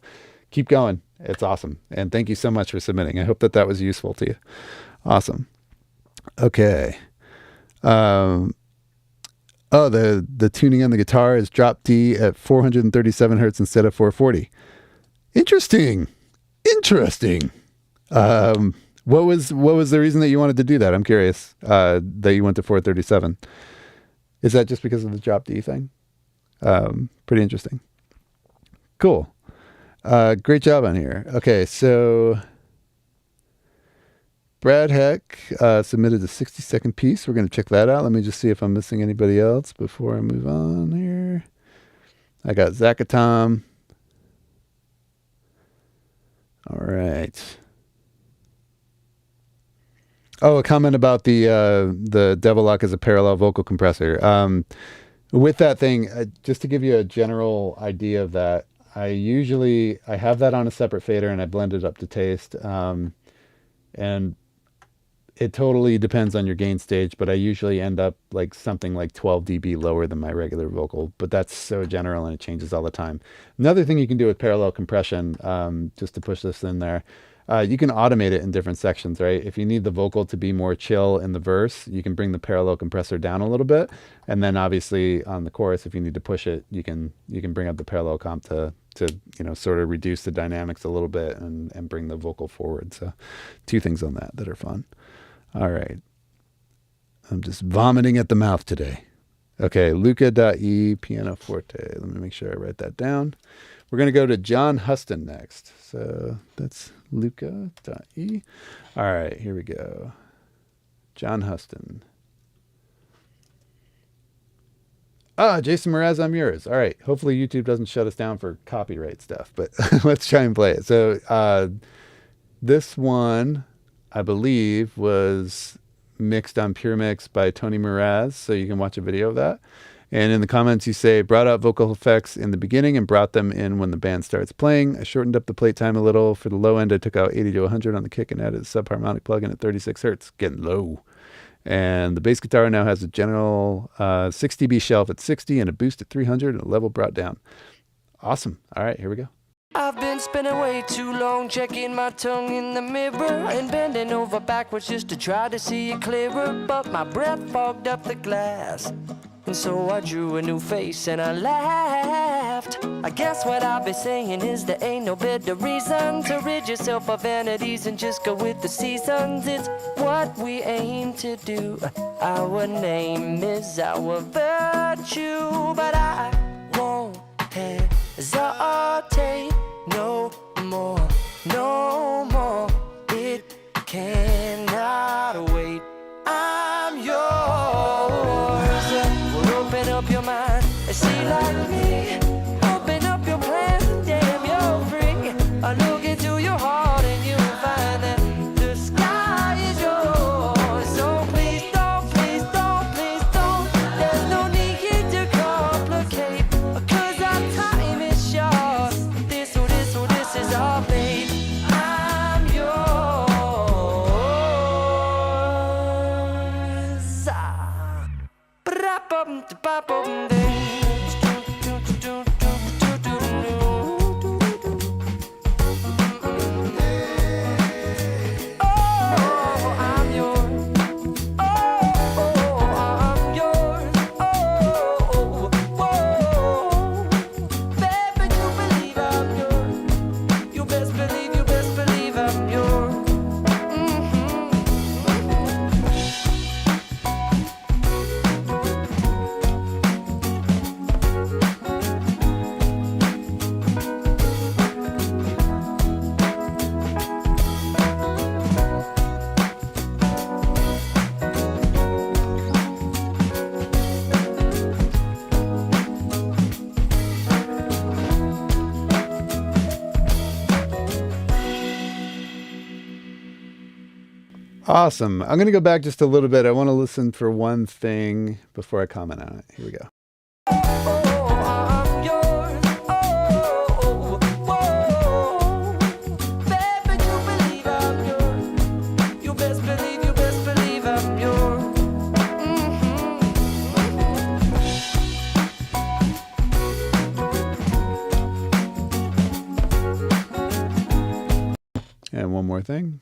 keep going. It's awesome. And thank you so much for submitting. I hope that was useful to you. Awesome. Okay. The tuning on the guitar is drop D at 437 hertz instead of 440. Interesting. What was the reason that you wanted to do that? I'm curious, that you went to 437. Is that just because of the drop D thing? Pretty interesting. Cool. Great job on here. Okay, so Brad Heck submitted a 60-second piece. We're going to check that out. Let me just see if I'm missing anybody else before I move on here. I got Zakatom. All right. Oh, a comment about the Devil Lock as a parallel vocal compressor. With that thing, just to give you a general idea of that, I have that on a separate fader and I blend it up to taste. And it totally depends on your gain stage, but I usually end up like something like 12 dB lower than my regular vocal, but that's so general and it changes all the time. Another thing you can do with parallel compression, just to push this in there, you can automate it in different sections, right? If you need the vocal to be more chill in the verse, you can bring the parallel compressor down a little bit. And then obviously on the chorus, if you need to push it, you can bring up the parallel comp to sort of reduce the dynamics a little bit and bring the vocal forward. So 2 things on that are fun. All right. I'm just vomiting at the mouth today. Okay, Luca.e pianoforte. Let me make sure I write that down. We're going to go to John Huston next. So that's Luca.e. All right, here we go. John Huston. Jason Mraz, I'm yours. All right, hopefully YouTube doesn't shut us down for copyright stuff, but let's try and play it. So this one, I believe, was mixed on Puremix by Tony Mraz, so you can watch a video of that. And in the comments you say, brought out vocal effects in the beginning and brought them in when the band starts playing. I shortened up the plate time a little. For the low end, I took out 80 to 100 on the kick and added a subharmonic plugin at 36 hertz, getting low. And the bass guitar now has a general 6 dB shelf at 60 and a boost at 300 and a level brought down. Awesome. All right, here we go. I've been spending way too long checking my tongue in the mirror and bending over backwards just to try to see it clearer, but my breath fogged up the glass. And so I drew a new face and I laughed. I guess what I'll be saying is there ain't no better reason to rid yourself of vanities and just go with the seasons. It's what we aim to do. Our name is our virtue, but I won't hesitate no more, no more. It cannot wait. I'm yours. Well, open up your mind and see like me. Open up your plans and damn, you're free. I look into your heart and you'll find that the sky is yours. So please don't, please don't, please don't. There's no need to complicate, 'cause our time is short. This is our fate. I'm yours. Oh, I'm yours. Oh, I'm yours. Oh, whoa. Baby, you believe I'm yours. You best believe I'm yours. Awesome. I'm going to go back just a little bit. I want to listen for one thing before I comment on it. Here we go. Oh, I'm yours. Oh, whoa. Baby, you believe I'm yours. You best believe I'm yours. And one more thing.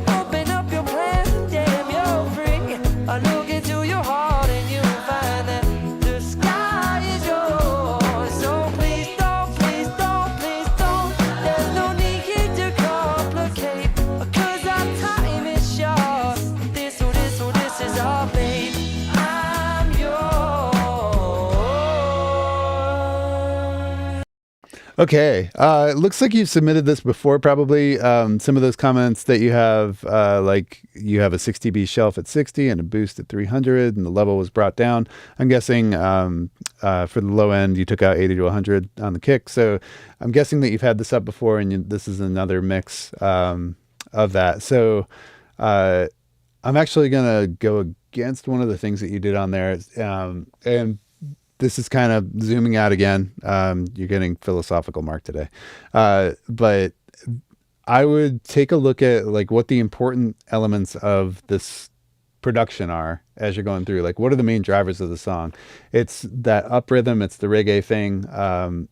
Open up your plans and damn, you're free. I look into your heart and you'll find that the sky is yours. So please don't, please don't, please don't. There's no need to complicate, 'cause our time is short. This is our fate. I'm yours. Okay. It looks like you've submitted this before, probably. Some of those comments that you have, like you have a 6 dB shelf at 60 and a boost at 300 and the level was brought down. I'm guessing for the low end, you took out 80 to 100 on the kick. So I'm guessing that you've had this up before and this is another mix of that. So I'm actually going to go against one of the things that you did on there. And this is kind of zooming out again. You're getting philosophical, Mark, today. But I would take a look at like what the important elements of this production are as you're going through. Like, what are the main drivers of the song? It's that up rhythm, it's the reggae thing,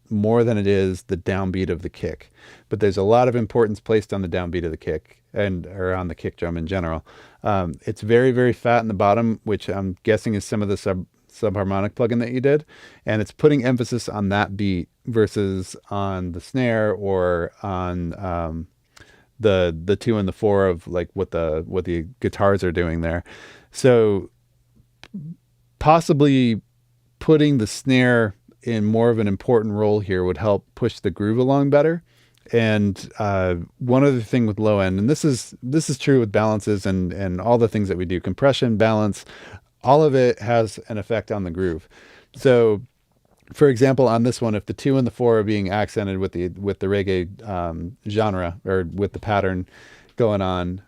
more than it is the downbeat of the kick. But there's a lot of importance placed on the downbeat of the kick or on the kick drum in general. It's very, very fat in the bottom, which I'm guessing is some of the subharmonic plugin that you did, and it's putting emphasis on that beat versus on the snare or on the 2 and the 4 of like what the guitars are doing there. So possibly putting the snare in more of an important role here would help push the groove along better. And one other thing with low end, and this is true with balances and all the things that we do, compression, balance, all of it has an effect on the groove. So for example, on this one, if the 2 and the 4 are being accented with the reggae genre, or with the pattern going on,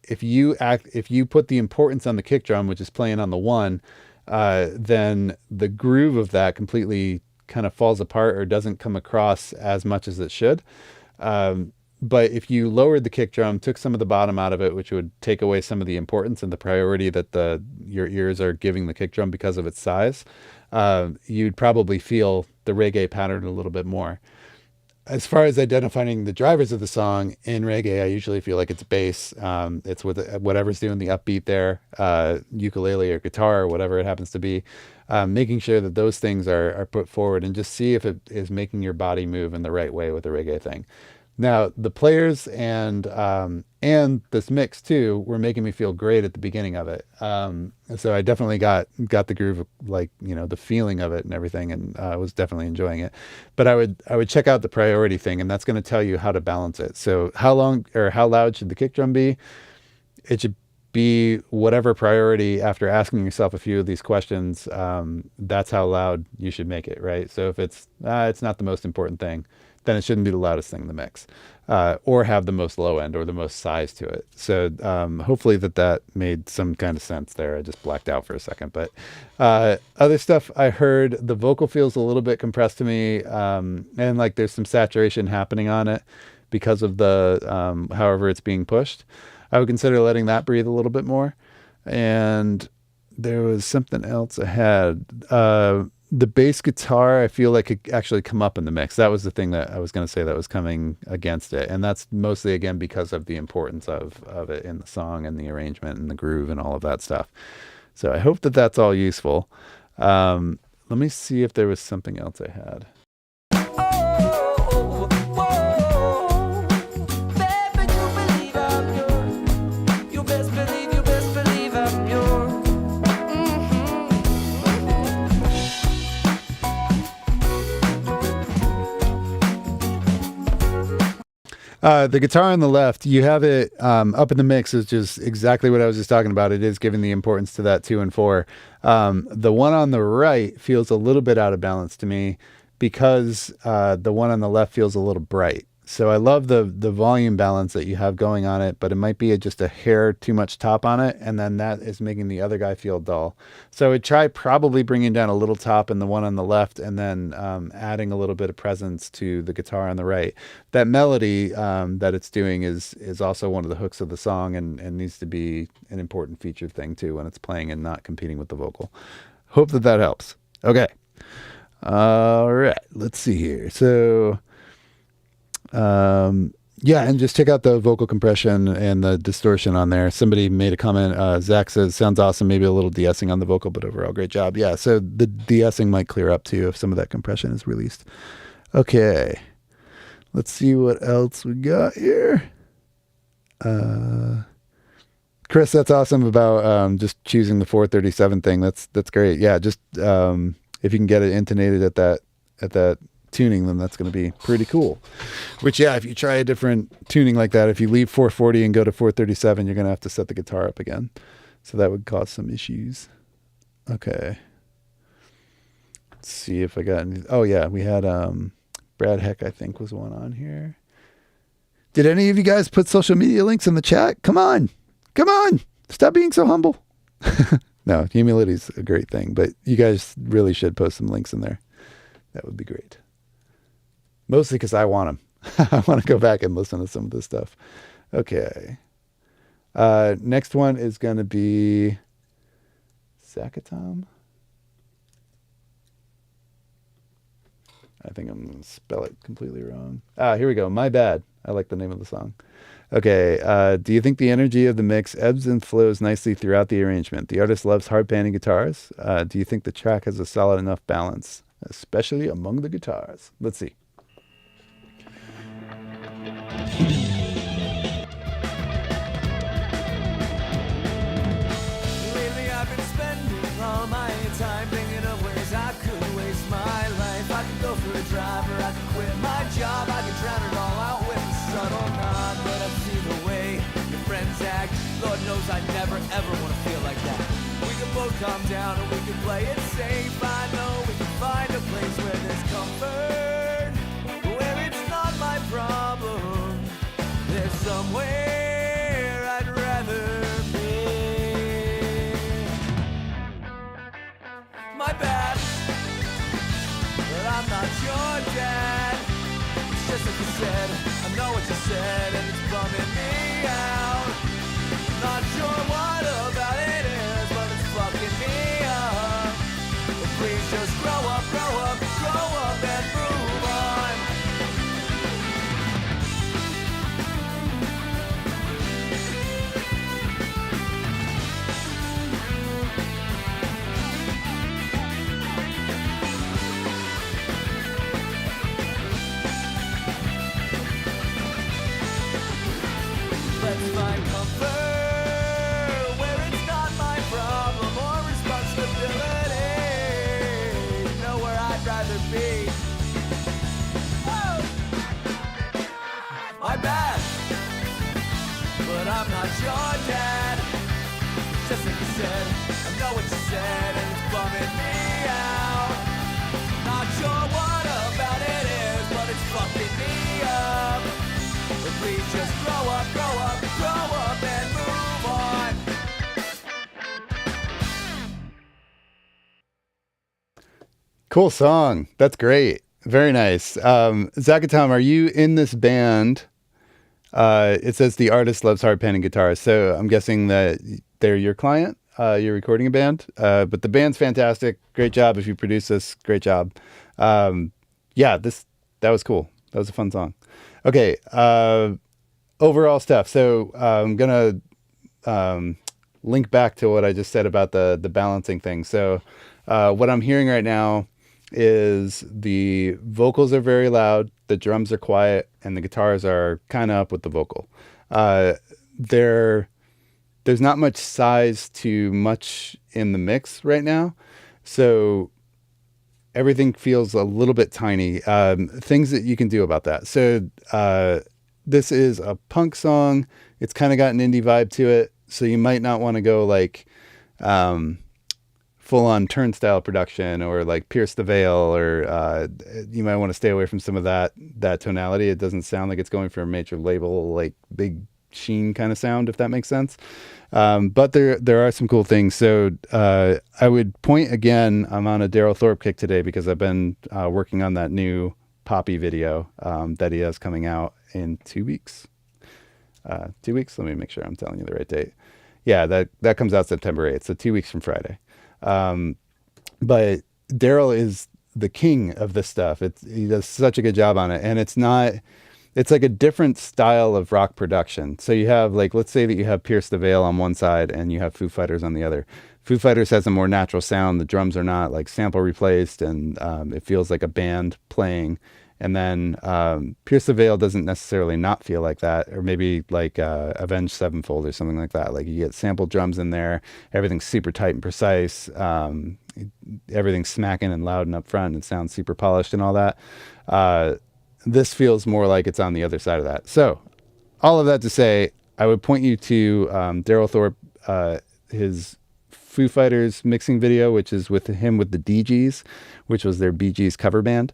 if you put the importance on the kick drum, which is playing on the 1, then the groove of that completely kind of falls apart or doesn't come across as much as it should. But if you lowered the kick drum, took some of the bottom out of it, which would take away some of the importance and the priority that your ears are giving the kick drum because of its size, you'd probably feel the reggae pattern a little bit more. As far as identifying the drivers of the song in reggae, I usually feel like it's bass. It's with whatever's doing the upbeat there, ukulele or guitar or whatever it happens to be. Making sure that those things are put forward, and just see if it is making your body move in the right way with the reggae thing. Now, the players and this mix too were making me feel great at the beginning of it. So I definitely got the groove of, like, the feeling of it and everything, and I was definitely enjoying it. But I would check out the priority thing, and that's going to tell you how to balance it. So how long or how loud should the kick drum be? It should be whatever priority. After asking yourself a few of these questions, that's how loud you should make it, right? So if it's not the most important thing, then it shouldn't be the loudest thing in the mix, or have the most low end or the most size to it. So hopefully that made some kind of sense there. I just blacked out for a second. But other stuff I heard, the vocal feels a little bit compressed to me, and like there's some saturation happening on it because of the however it's being pushed. I would consider letting that breathe a little bit more. And there was something else I had. The bass guitar, I feel like it actually come up in the mix. That was the thing that I was going to say that was coming against it. And that's mostly, again, because of the importance of it in the song and the arrangement and the groove and all of that stuff. So I hope that that's all useful. Let me see if there was something else I had. The guitar on the left, you have it up in the mix, is just exactly what I was just talking about. It is giving the importance to that 2 and 4. The one on the right feels a little bit out of balance to me because the one on the left feels a little bright. So I love the volume balance that you have going on it, but it might be just a hair too much top on it, and then that is making the other guy feel dull. So I would try probably bringing down a little top in the one on the left, and then adding a little bit of presence to the guitar on the right. That melody that it's doing is also one of the hooks of the song, and needs to be an important featured thing too when it's playing and not competing with the vocal. Hope that helps. Okay. All right. Let's see here. So... yeah, and just check out the vocal compression and the distortion on there. Somebody made a comment. Zach says, sounds awesome. Maybe a little de-essing on the vocal, but overall great job. Yeah, so the de-essing might clear up too if some of that compression is released. Okay, let's see what else we got here. Chris, that's awesome about just choosing the 437 thing. That's great. Yeah, just if you can get it intonated at that tuning, then that's going to be pretty cool. Which, yeah, if you try a different tuning like that, if you leave 440 and go to 437, you're going to have to set the guitar up again. So that would cause some issues. Okay. Let's see if I got any. Oh, yeah, we had Brad Heck, I think, was one on here. Did any of you guys put social media links in the chat? Come on. Stop being so humble. No, humility is a great thing, but you guys really should post some links in there. That would be great. Mostly because I want them. I want to go back and listen to some of this stuff. Okay. Next one is going to be Sakatom. I think I'm going to spell it completely wrong. Here we go. My bad. I like the name of the song. Okay. Do you think the energy of the mix ebbs and flows nicely throughout the arrangement? The artist loves hard panning guitars. Do you think the track has a solid enough balance, especially among the guitars? Let's see. Lately I've been spending all my time thinking of ways I could waste my life. I could go for a drive or I could quit my job. I could drown it all out with a subtle nod. But I see the way your friends act. Lord knows I never ever want to feel like that. We could both calm down and we could play it safe. I know we can find a place where there's comfort, where it's not my problem. There's somewhere I'd rather be. My bad, but I'm not your dad. It's just like you said, I know what you said, and it's bumming me out. Not sure what about it is, but it's fucking me up. But please just grow up, and move on. Let's find comfort where it's not my problem or responsibility. You know where I'd rather be. Oh, my bad, but I'm not your dad. Just like you said, I know what you said, and it's bumming me out. Not sure what about it is, but it's fucking me up. But please just grow up, and move on. Cool song. That's great. Very nice. Zach and Tom, are you in this band? It says the artist loves hard panning guitars. So I'm guessing that they're your client. You're recording a band. But the band's fantastic. Great job. If you produce this, great job. Yeah, that was cool. That was a fun song. Okay. Overall stuff. So I'm going to link back to what I just said about the balancing thing. So what I'm hearing right now is the vocals are very loud, the drums are quiet, and the guitars are kind of up with the vocal. There's not much size to much in the mix right now. So everything feels a little bit tiny. Things that you can do about that. So this is a punk song. It's kind of got an indie vibe to it. So you might not want to go like full on Turnstile production or like Pierce the Veil, or you might want to stay away from some of that tonality. It doesn't sound like it's going for a major label, like big sheen kind of sound, if that makes sense. But there are some cool things. So I would point again, I'm on a Daryl Thorpe kick today because I've been working on that new Poppy video that he has coming out in 2 weeks. 2 weeks? Let me make sure I'm telling you the right date. Yeah, that comes out September 8th, so 2 weeks from Friday. But Daryl is the king of this stuff. He does such a good job on it, and it's like a different style of rock production. So you have, like, let's say that you have Pierce the Veil on one side and you have Foo Fighters on the other. Foo Fighters has a more natural sound. The drums are not like sample replaced, and it feels like a band playing. And then Pierce the Veil doesn't necessarily not feel like that, or maybe like Avenged Sevenfold or something like that. Like you get sample drums in there, everything's super tight and precise, everything's smacking and loud and up front, and it sounds super polished and all that. This feels more like it's on the other side of that. So all of that to say, I would point you to Daryl Thorpe, his Foo Fighters mixing video, which is with him with the DGs, which was their Bee Gees cover band.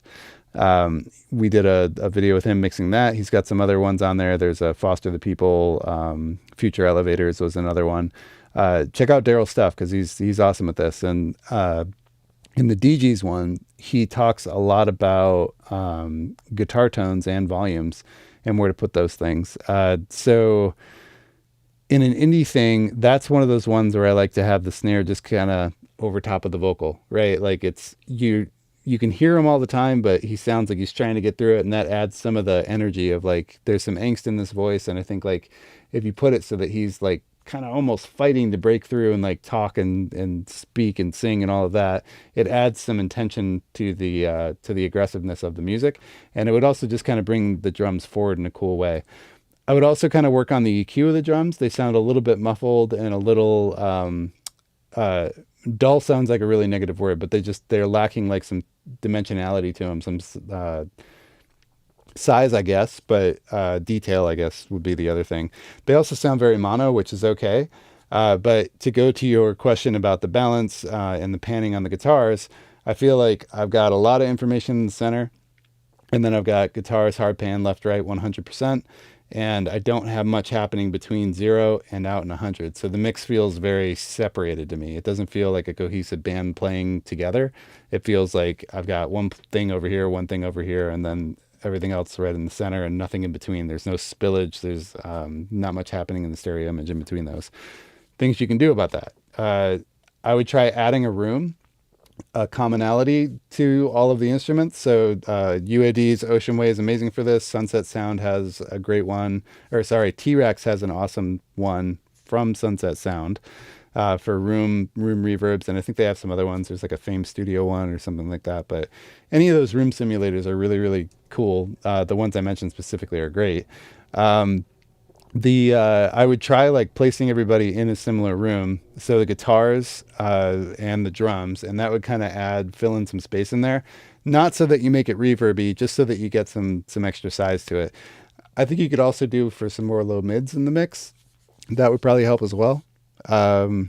We did a video with him mixing that. He's got some other ones on there. There's a Foster the People, Future Elevators was another one. Check out Daryl's stuff because he's awesome at this. And in the DGs one, he talks a lot about guitar tones and volumes and where to put those things. So in an indie thing, that's one of those ones where I like to have the snare just kind of over top of the vocal, right? Like you're you can hear him all the time, but he sounds like he's trying to get through it, and that adds some of the energy of like there's some angst in this voice, and I think like if you put it so that he's like kind of almost fighting to break through and like talk and speak and sing and all of that, it adds some intention to the aggressiveness of the music, and it would also just kind of bring the drums forward in a cool way. I would also kind of work on the EQ of the drums. They sound a little bit muffled and a little dull sounds like a really negative word, but they're lacking like some dimensionality to them, some size, I guess, but detail, I guess, would be the other thing. They also sound very mono, which is okay. But to go to your question about the balance and the panning on the guitars, I feel like I've got a lot of information in the center, and then I've got guitars, hard pan, left, right, 100%. And I don't have much happening between 0 and out in 100. So the mix feels very separated to me. It doesn't feel like a cohesive band playing together. It feels like I've got one thing over here, one thing over here, and then everything else right in the center and nothing in between. There's no spillage. There's not much happening in the stereo image in between those. Things you can do about that. I would try adding a room, a commonality to all of the instruments. So UAD's Ocean Way is amazing for this. Sunset Sound has a great one. Or sorry, T-Rex has an awesome one from Sunset Sound for room reverbs. And I think they have some other ones. There's like a Fame Studio one or something like that. But any of those room simulators are really, really cool. The ones I mentioned specifically are great. I would try like placing everybody in a similar room, so the guitars and the drums, and that would kind of fill in some space in there, not so that you make it reverby, just so that you get some extra size to it. I think you could also do for some more low mids in the mix. That would probably help as well. But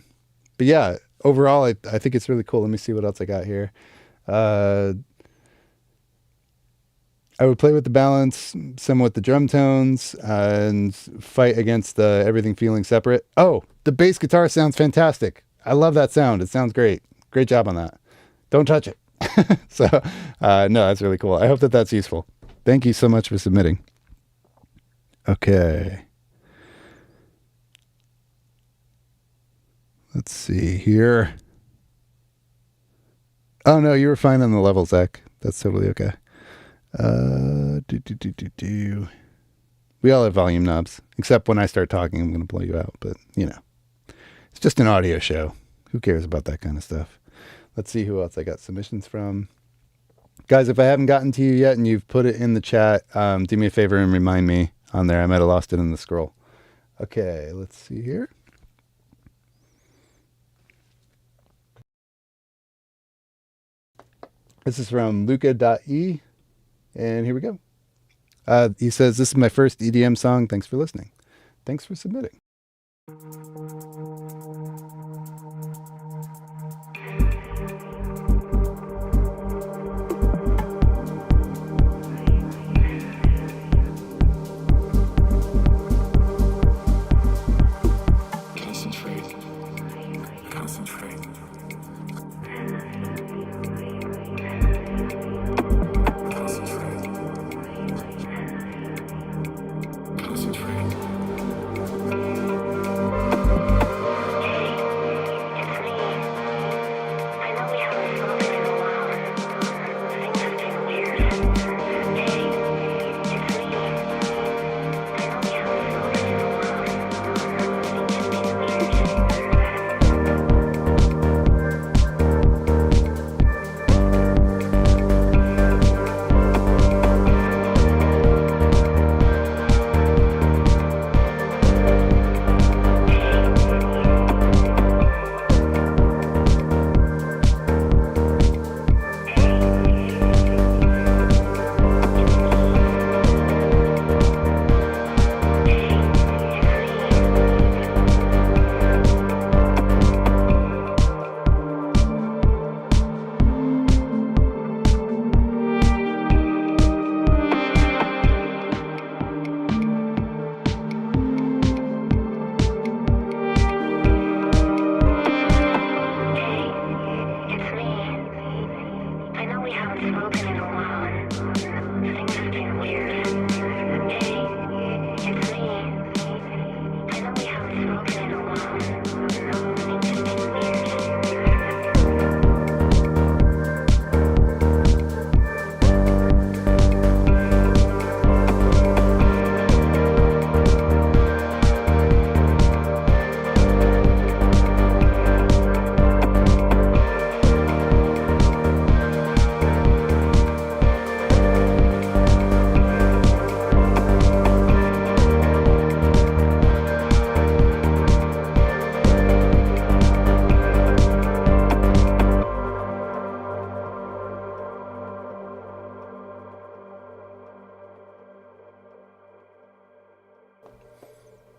yeah, overall, I think it's really cool. Let me see what else I got here. I would play with the balance, some with the drum tones, and fight against the everything feeling separate. Oh, the bass guitar sounds fantastic. I love that sound. It sounds great. Great job on that. Don't touch it. So, no, that's really cool. I hope that that's useful. Thank you so much for submitting. Okay. Let's see here. Oh, no, you were fine on the level, Zach. That's totally okay. We all have volume knobs, except when I start talking, I'm going to blow you out. But, you know, it's just an audio show. Who cares about that kind of stuff? Let's see who else I got submissions from. Guys, if I haven't gotten to you yet and you've put it in the chat, do me a favor and remind me on there. I might have lost it in the scroll. Okay, let's see here. This is from Luca.e. And here we go. He says, this is my first EDM song. Thanks for listening. Thanks for submitting.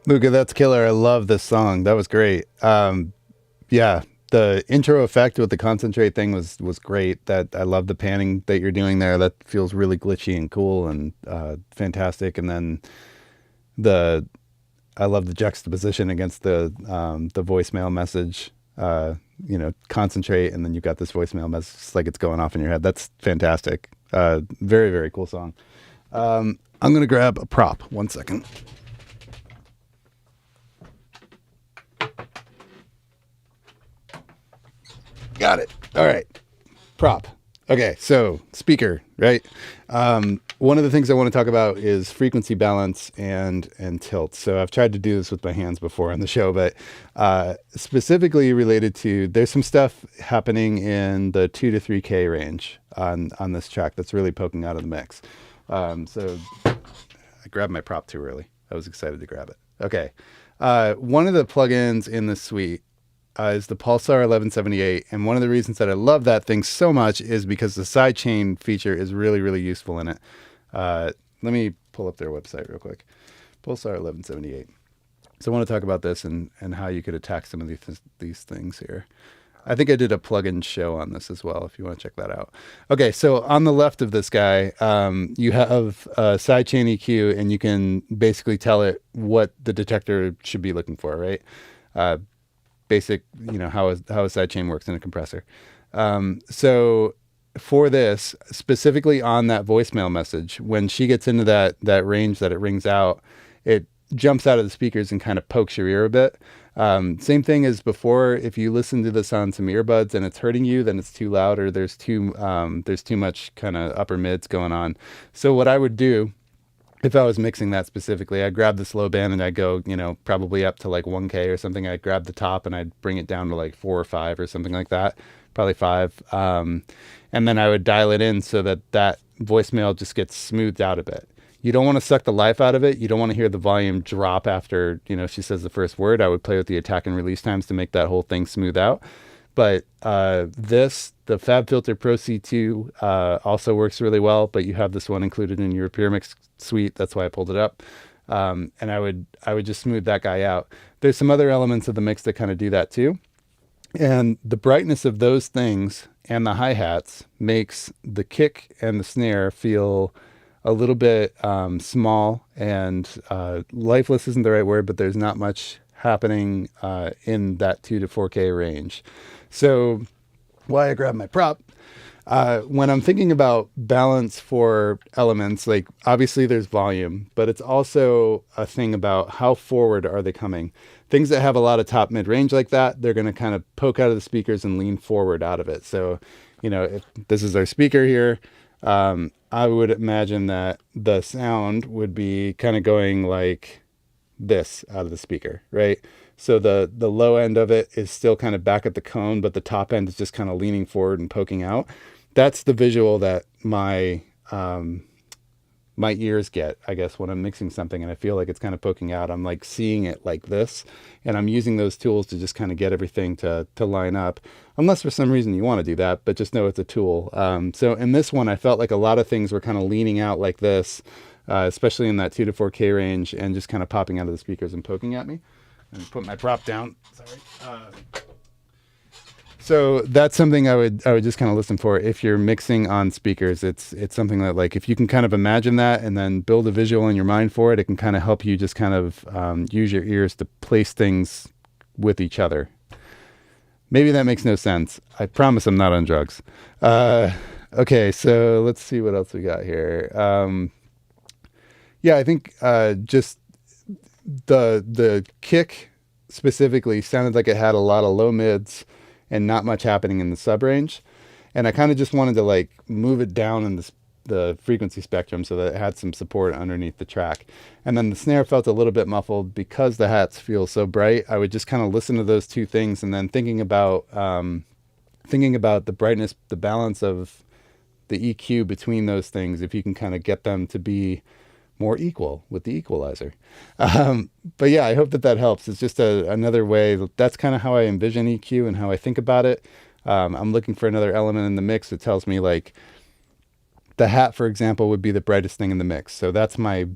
Luca, that's killer. I love this song. That was great. Yeah, the intro effect with the concentrate thing was great. That I love the panning that you're doing there. That feels really glitchy and cool and fantastic. And then the I love the juxtaposition against the voicemail message. Concentrate, and then you've got this voicemail message. It's like it's going off in your head. That's fantastic. Very, very cool song. I'm gonna grab a prop. 1 second. Got it. All right. Prop. Okay. So speaker, right? One of the things I want to talk about is frequency balance and tilt. So I've tried to do this with my hands before on the show, but specifically related to, there's some stuff happening in the 2 to 3K range on this track that's really poking out of the mix. So I grabbed my prop too early. I was excited to grab it. Okay. One of the plugins in the suite is the Pulsar 1178. And one of the reasons that I love that thing so much is because the sidechain feature is really, really useful in it. Let me pull up their website real quick. Pulsar 1178. So I want to talk about this and how you could attack some of these things here. I think I did a plugin show on this as well, if you want to check that out. Okay, so on the left of this guy, you have a sidechain EQ, and you can basically tell it what the detector should be looking for, right? Basic, how a sidechain works in a compressor. So for this, specifically on that voicemail message, when she gets into that range that it rings out, it jumps out of the speakers and kind of pokes your ear a bit. Same thing as before. If you listen to this on some earbuds and it's hurting you, then it's too loud, or there's too much kind of upper mids going on. So what I would do, if I was mixing that specifically, I'd grab this low band and I'd go, probably up to like 1K or something. I'd grab the top and I'd bring it down to like 4 or 5 or something like that, probably 5. And then I would dial it in so that voicemail just gets smoothed out a bit. You don't want to suck the life out of it. You don't want to hear the volume drop after, she says the first word. I would play with the attack and release times to make that whole thing smooth out. But the FabFilter Pro C2 also works really well, but you have this one included in your Puremix suite. That's why I pulled it up. And I would just smooth that guy out. There's some other elements of the mix that kind of do that too. And the brightness of those things and the hi-hats makes the kick and the snare feel a little bit small and lifeless isn't the right word, but there's not much happening in that 2 to 4K range. So why I grabbed my prop, when I'm thinking about balance for elements, like obviously there's volume, but it's also a thing about how forward are they coming. Things that have a lot of top mid range like that, they're going to kind of poke out of the speakers and lean forward out of it. So, if this is our speaker here, I would imagine that the sound would be kind of going like this out of the speaker, right? So the low end of it is still kind of back at the cone, but the top end is just kind of leaning forward and poking out. That's the visual that my ears get, I guess, when I'm mixing something and I feel like it's kind of poking out. I'm like seeing it like this, and I'm using those tools to just kind of get everything to line up, unless for some reason you want to do that, but just know it's a tool. So in this one, I felt like a lot of things were kind of leaning out like this, especially in that 2 to 4K range, and just kind of popping out of the speakers and poking at me. Let me put my prop down. Sorry. So that's something I would just kind of listen for if you're mixing on speakers. It's something that, like, if you can kind of imagine that and then build a visual in your mind for it, it can kind of help you just kind of use your ears to place things with each other. Maybe that makes no sense. I promise I'm not on drugs. Okay, so let's see what else we got here. Yeah, I think just the kick specifically sounded like it had a lot of low mids and not much happening in the sub range. And I kind of just wanted to like move it down in the frequency spectrum so that it had some support underneath the track. And then the snare felt a little bit muffled because the hats feel so bright. I would just kind of listen to those two things, and then thinking about the brightness, the balance of the EQ between those things, if you can kind of get them to be more equal with the equalizer. But yeah, I hope that helps. It's just another way. That's kind of how I envision EQ and how I think about it. I'm looking for another element in the mix that tells me, like, the hat, for example, would be the brightest thing in the mix. So that's my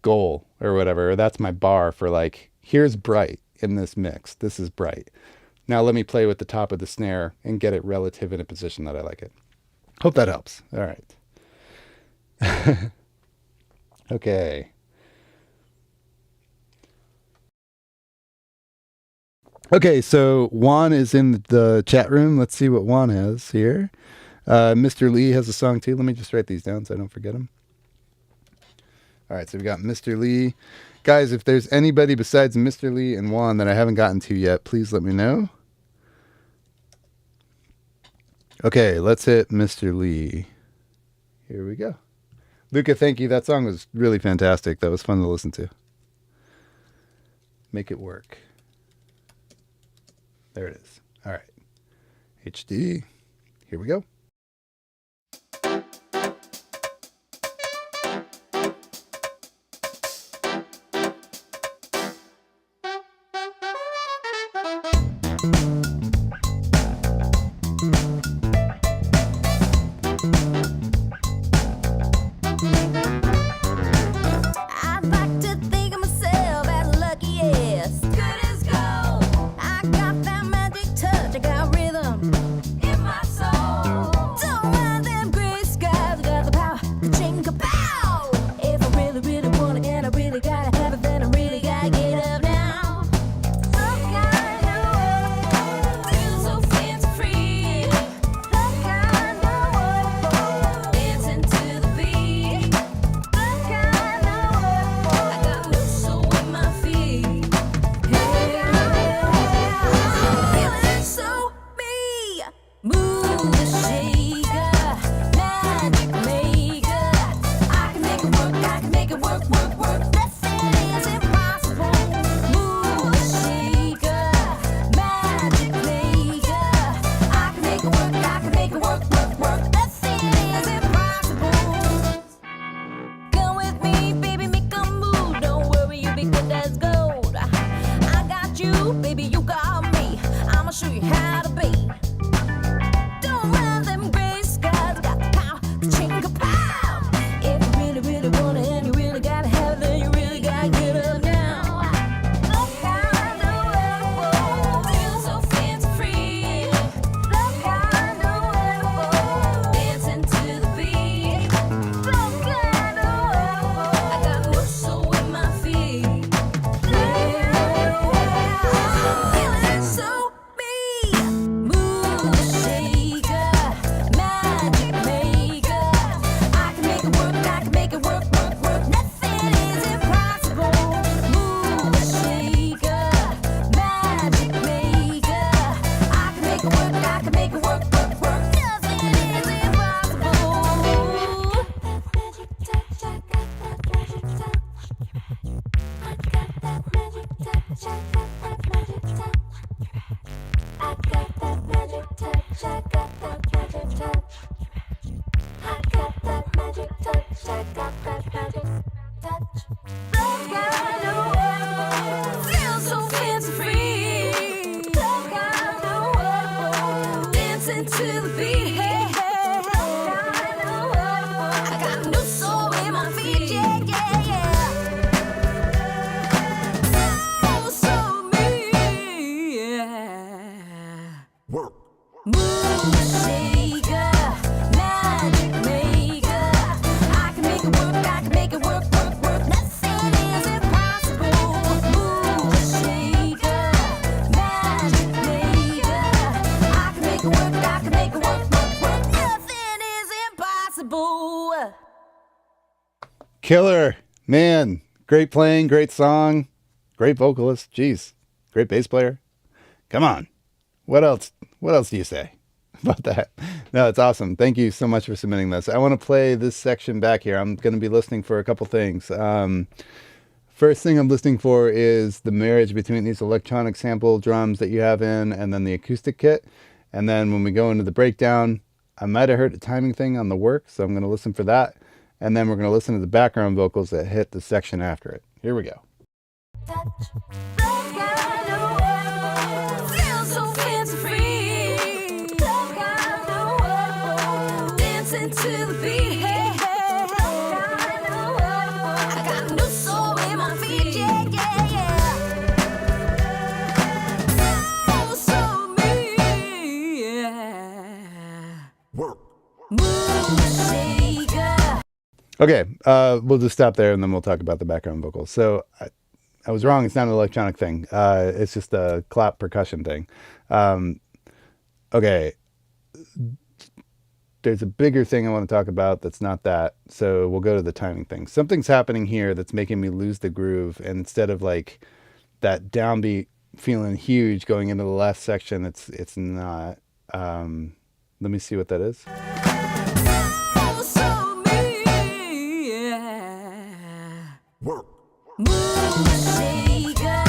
goal or whatever, or that's my bar for, like, Here's bright in this mix. This is bright. Now let me play with the top of the snare and get it relative in a position that I like it. Hope that helps. All right. Okay. Okay, so Juan is in the chat room. Let's see what Juan has here. Mr. Lee has a song too. Let me just write these down so I don't forget them. All right, so we got Mr. Lee. Guys, if there's anybody besides Mr. Lee and Juan that I haven't gotten to yet, please let me know. Okay, let's hit Mr. Lee. Here we go. Luca, thank you. That song was really fantastic. That was fun to listen to. Make it work. There it is. All right. HD. Here we go. I'd like to think of myself as lucky as good as gold. I got that magic touch, I got rhythm in my soul. Don't mind them gray skies, I got the power to change a pow. If I really, really want it and I really gotta have it, then I really gotta get up now. Some kind of world, feel so fancy free. Some kind of world, dancing to the beat. Some kind of world, I got no soul in my feet. Feeling so me, move the shaker, magic maker. I can make it work, I can make it work, work, work. Nothing is impossible. Move the shaker, magic maker. I can make it work, I can make it work, work, work. Nothing is impossible. Come with me, baby, make a move. Don't worry, you'll be good as gold. I got you, baby, you got me. I'ma show you how to be. Don't mind them gray skies, got the power to change a pow. If you really, really want it and you really gotta have it, then you really gotta get up now. Some kind of world, feel so fancy free. Some kind of world, dancing to the beat. Some kind of world, I got no soul in my feet. Feeling so me, move the shaker, magic maker. I can make it work, I can make it work, work, work. Nothing is impossible. Move the shaker, magic maker. I can make it work, I can make it work, work, work. Nothing is impossible. Magic touch, I got that magic touch. I got that magic touch, I got that magic touch. I got that magic touch, I got that magic touch. I got that magic touch, I got that magic touch. Some kind of world, feel so fancy free. Some kind of world, dancing to the beat. Hey, hey, some kind of world, I got no soul in my feet. Yeah, yeah, yeah. So me, yeah. Work. Move the shaker, magic maker. I can make it work, I can make it work, work, work. Nothing is impossible. Move the shaker, magic maker. I can make it work, I can make it work, work, work. Nothing is impossible. Killer. Man, great playing, great song, great vocalist. Jeez, great bass player. Come on. What else? What else do you say about that? No, it's awesome. Thank you so much for submitting this. I want to play this section back here. I'm going to be listening for a couple things. First thing I'm listening for is the marriage between these electronic sample drums that you have in and then the acoustic kit. And then when we go into the breakdown, I might have heard a timing thing on the work, so I'm going to listen for that. And then we're going to listen to the background vocals that hit the section after it. Here we go. Touch. Some kind of world, feel so fancy free. Some kind of world, dancing to the beat. Hey, hey, some kind of world, I got no soul in my feet. Yeah, yeah, yeah. Okay, we'll just stop there and then we'll talk about the background vocals. So I was wrong. It's not an electronic thing. It's just a clap percussion thing. Okay, there's a bigger thing I want to talk about that's not that. So we'll go to the timing thing. Something's happening here that's making me lose the groove. And instead of like that downbeat feeling huge going into the last section, it's not. Let me see what that is. Also me, yeah. Mood shaker,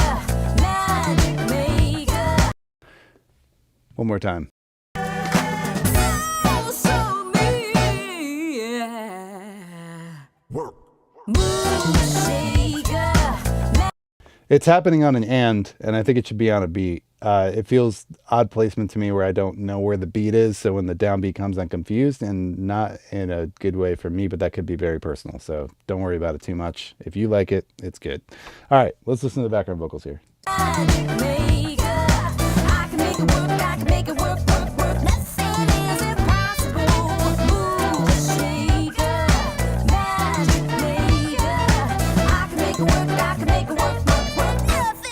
magic maker. One more time. Also me, yeah. Mood shaker. It's happening on an and I think it should be on a beat. It feels odd placement to me where I don't know where the beat is. So when the downbeat comes, I'm confused, and not in a good way for me, but that could be very personal. So don't worry about it too much. If you like it, it's good. All right, let's listen to the background vocals here. Magic maker. I can make it work, I can make it work, work, work. Nothing is impossible. Mood shaker, magic maker. I can make it work, I can make it work, work, work. Nothing.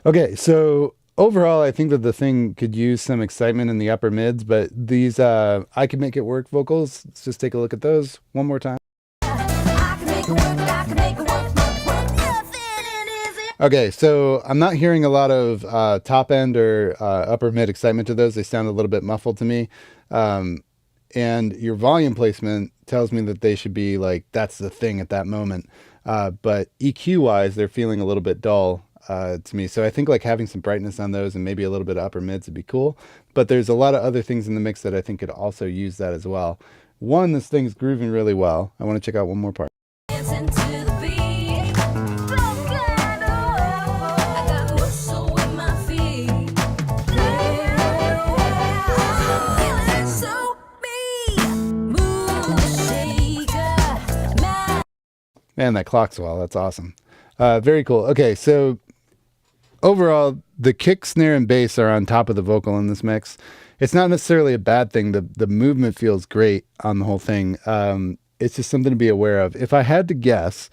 Okay, so overall, I think that the thing could use some excitement in the upper mids, but these I Can Make It Work vocals, let's just take a look at those one more time. I can make it work, I can make it work, work, work. Nothing is Okay, so I'm not hearing a lot of top end or upper mid excitement to those. They sound a little bit muffled to me. And your volume placement tells me that they should be like, that's the thing at that moment. But EQ wise, they're feeling a little bit dull to me. So I think like having some brightness on those and maybe a little bit of upper mids would be cool. But there's a lot of other things in the mix that I think could also use that as well. One, this thing's grooving really well. I want to check out one more part. dancing to the beat. Some kind of, I got muscle with my feet. Feeling so me. Mood shaker. Man, that clocks well. That's awesome. Very cool. Okay, so overall, the kick, snare, and bass are on top of the vocal in this mix. It's not necessarily a bad thing. The movement feels great on the whole thing. It's just something to be aware of. If I had to guess,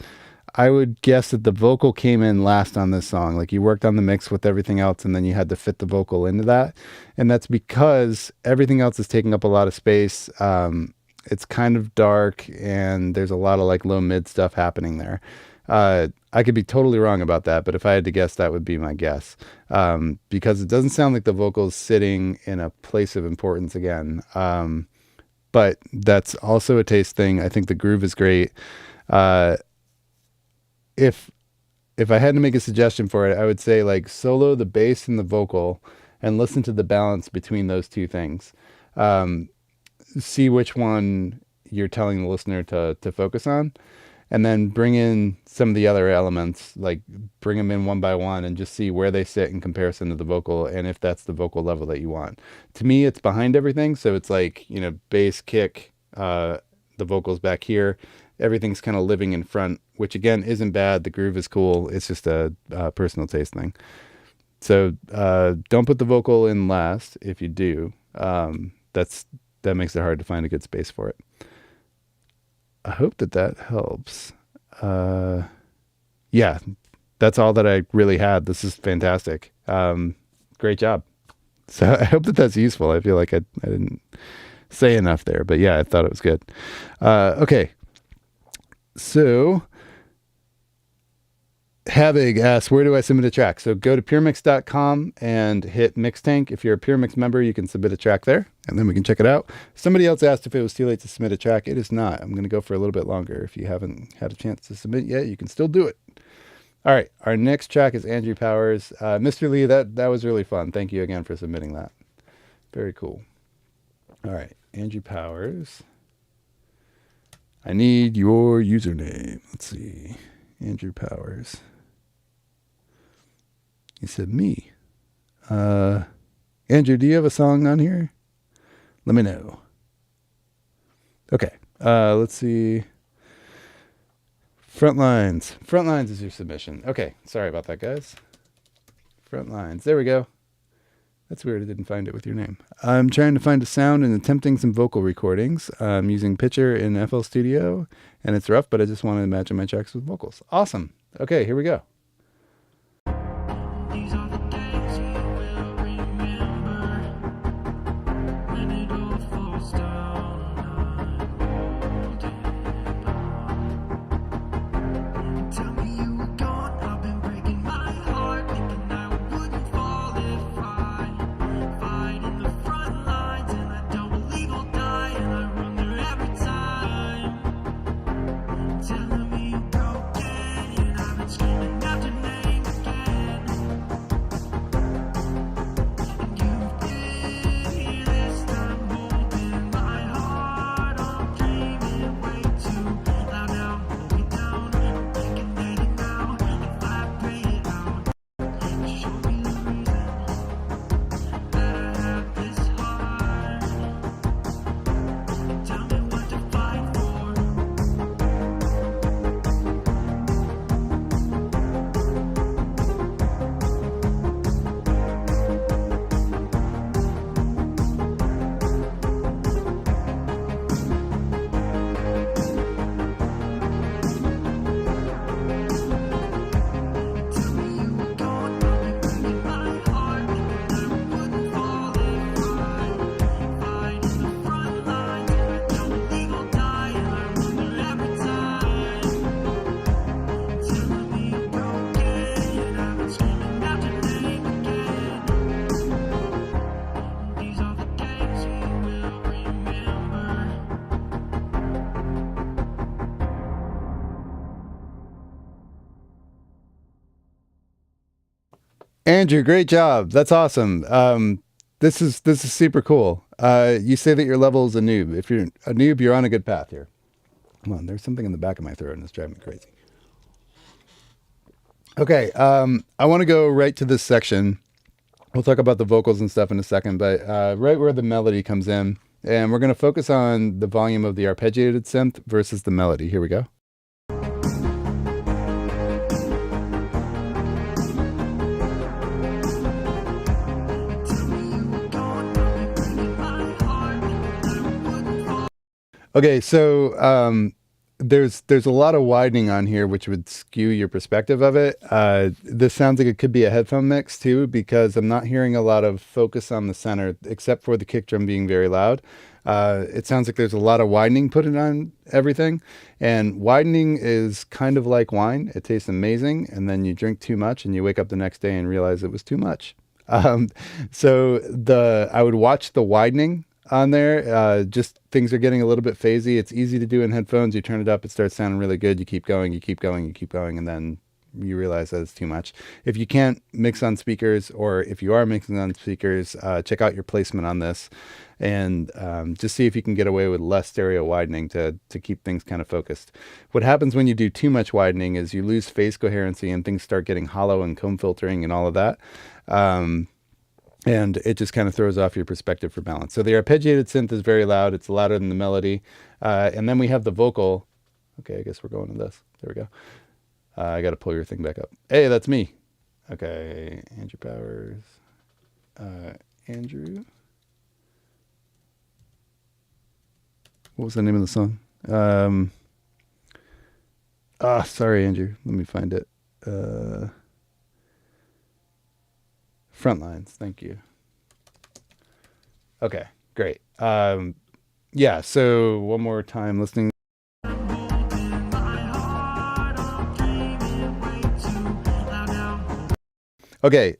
I would guess that the vocal came in last on this song. Like you worked on the mix with everything else, and then you had to fit the vocal into that. And that's because everything else is taking up a lot of space. It's kind of dark, and there's a lot of like low mid stuff happening there. I could be totally wrong about that, but if I had to guess, that would be my guess. Because it doesn't sound like the vocal's sitting in a place of importance again. But that's also a taste thing. I think the groove is great. If I had to make a suggestion for it, I would say like solo the bass and the vocal and listen to the balance between those two things. See which one you're telling the listener to focus on, and then bring in some of the other elements, like bring them in one by one and just see where they sit in comparison to the vocal and if that's the vocal level that you want. To me, it's behind everything. So it's like, bass, kick, the vocals back here. Everything's kind of living in front, which again, isn't bad. The groove is cool. It's just a personal taste thing. So don't put the vocal in last. If you do, that makes it hard to find a good space for it. I hope that helps. Yeah, that's all that I really had. This is fantastic. Great job. So I hope that's useful. I feel like I didn't say enough there, but yeah, I thought it was good. Okay. So Havig asks, where do I submit a track? So go to puremix.com and hit Mixtank. If you're a Puremix member, you can submit a track there, and then we can check it out. Somebody else asked if it was too late to submit a track. It is not. I'm going to go for a little bit longer. If you haven't had a chance to submit yet, you can still do it. All right. Our next track is Andrew Powers. Mr. Lee, that was really fun. Thank you again for submitting that. Very cool. All right. Andrew Powers. I need your username. Let's see. Andrew Powers. He said, me. Andrew, do you have a song on here? Let me know. Okay. Let's see. Frontlines. Frontlines is your submission. Okay. Sorry about that, guys. Frontlines. There we go. That's weird. I didn't find it with your name. I'm trying to find a sound and attempting some vocal recordings. I'm using Pitcher in FL Studio, and it's rough, but I just want to imagine my tracks with vocals. Awesome. Okay, here we go. These are the days you will remember when it all falls down. Tell me you were gone. I've been breaking my heart, thinking I wouldn't fall if I fight in the front lines, and I don't believe I'll die, and I run there every time. Telling me you're broken, and I've been screaming out your name again. And you've been here this time, holding my heart. I'm dreaming way too loud now. Hold me down, I'm thinking that it now. If I pray it out, show me the reason that I have this heart. Tell me what to fight for. Tell me you were gone, I've been breaking my heart, thinking I wouldn't fall if I fight in the front lines, and I don't believe I'll die, and I run there every time. Telling me you're broken, and I've been screaming out your name again. These are the days you will remember. Andrew, great job. That's awesome. This is super cool. You say that your level is a noob. If you're a noob, you're on a good path here. Come on, there's something in the back of my throat and it's driving me crazy. Okay, I want to go right to this section. We'll talk about the vocals and stuff in a second, but right where the melody comes in, and we're going to focus on the volume of the arpeggiated synth versus the melody. Here we go. Okay, so there's a lot of widening on here, which would skew your perspective of it. This sounds like it could be a headphone mix too, because I'm not hearing a lot of focus on the center, except for the kick drum being very loud. It sounds like there's a lot of widening put in on everything, and widening is kind of like wine. It tastes amazing, and then you drink too much, and you wake up the next day and realize it was too much. So I would watch the widening on there. Just things are getting a little bit phasey. It's easy to do in headphones. You turn it up, it starts sounding really good. You keep going, you keep going, you keep going, and then you realize that it's too much. If you can't mix on speakers, or if you are mixing on speakers, check out your placement on this, and just see if you can get away with less stereo widening to keep things kind of focused. What happens when you do too much widening is you lose phase coherency and things start getting hollow and comb filtering and all of that. And it just kind of throws off your perspective for balance. So the arpeggiated synth is very loud. It's louder than the melody. And then we have the vocal. Okay, I guess we're going to this. There we go. I got to pull your thing back up. Hey, that's me. Okay, Andrew Powers. Andrew. What was the name of the song? Sorry, Andrew. Let me find it. Frontlines. Thank you. Okay, great. Yeah, so one more time listening. Okay,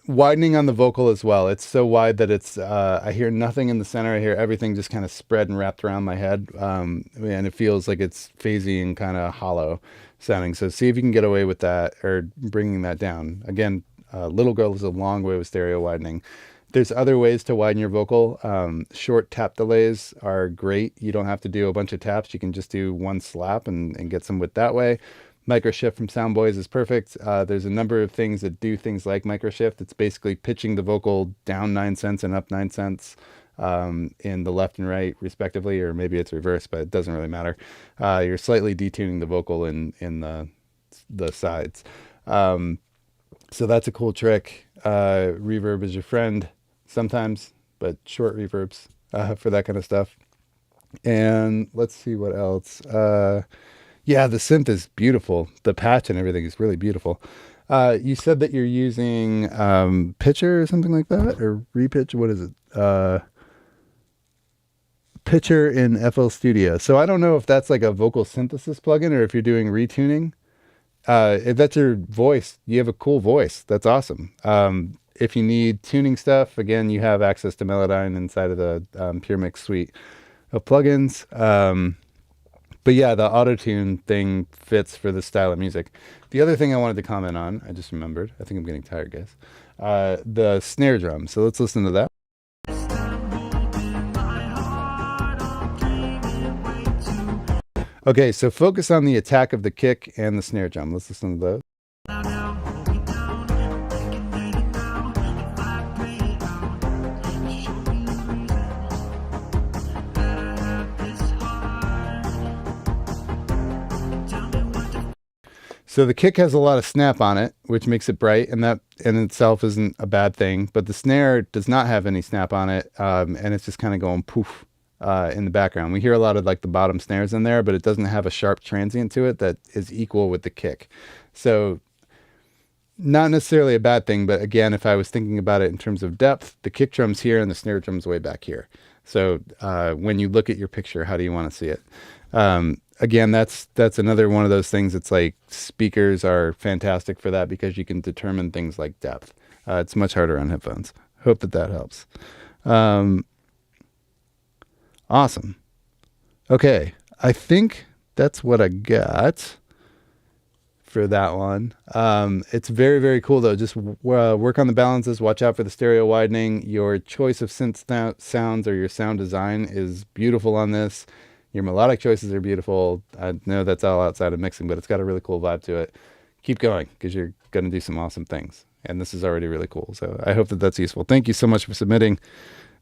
widening on the vocal as well. It's so wide that it's I hear nothing in the center. I hear everything just kind of spread and wrapped around my head, and it feels like it's phasey and kind of hollow sounding. So see if you can get away with that, or bringing that down. Again, Little Girl is a long way with stereo widening. There's other ways to widen your vocal. Short tap delays are great. You don't have to do a bunch of taps. You can just do one slap and get some width that way. Microshift from Soundboys is perfect. There's a number of things that do things like microshift. It's basically pitching the vocal down 9 cents and up 9 cents in the left and right respectively, or maybe it's reversed, but it doesn't really matter. You're slightly detuning the vocal in the sides. So that's a cool trick. Reverb is your friend sometimes, but short reverbs for that kind of stuff. And let's see what else. Yeah, the synth is beautiful. The patch and everything is really beautiful. You said that you're using Pitcher or something like that, or Repitch. What is it? Pitcher in FL Studio. So I don't know if that's like a vocal synthesis plugin or if you're doing retuning. If that's your voice, you have a cool voice. That's awesome. If you need tuning stuff, again, you have access to Melodyne inside of the Puremix suite of plugins. But yeah, the auto-tune thing fits for this style of music. The other thing I wanted to comment on, I just remembered, I think I'm getting tired, guys. The snare drum. So let's listen to that. Okay, so focus on the attack of the kick and the snare drum. Let's listen to those. So the kick has a lot of snap on it, which makes it bright, and that in itself isn't a bad thing. But the snare does not have any snap on it, and it's just kind of going poof in the background. We hear a lot of like the bottom snares in there, but it doesn't have a sharp transient to it that is equal with the kick. So not necessarily a bad thing, but again, if I was thinking about it in terms of depth, the kick drum's here and the snare drum's way back here. So when you look at your picture, how do you want to see it? Again, that's another one of those things. It's like speakers are fantastic for that because you can determine things like depth. It's much harder on headphones. Hope that helps. Awesome. Okay, I think that's what I got for that one. It's very, very cool though. Just work on the balances, watch out for the stereo widening. Your choice of synth sounds or your sound design is beautiful on this. Your melodic choices are beautiful. I know that's all outside of mixing, but it's got a really cool vibe to it. Keep going because you're going to do some awesome things. And this is already really cool. So I hope that's useful. Thank you so much for submitting.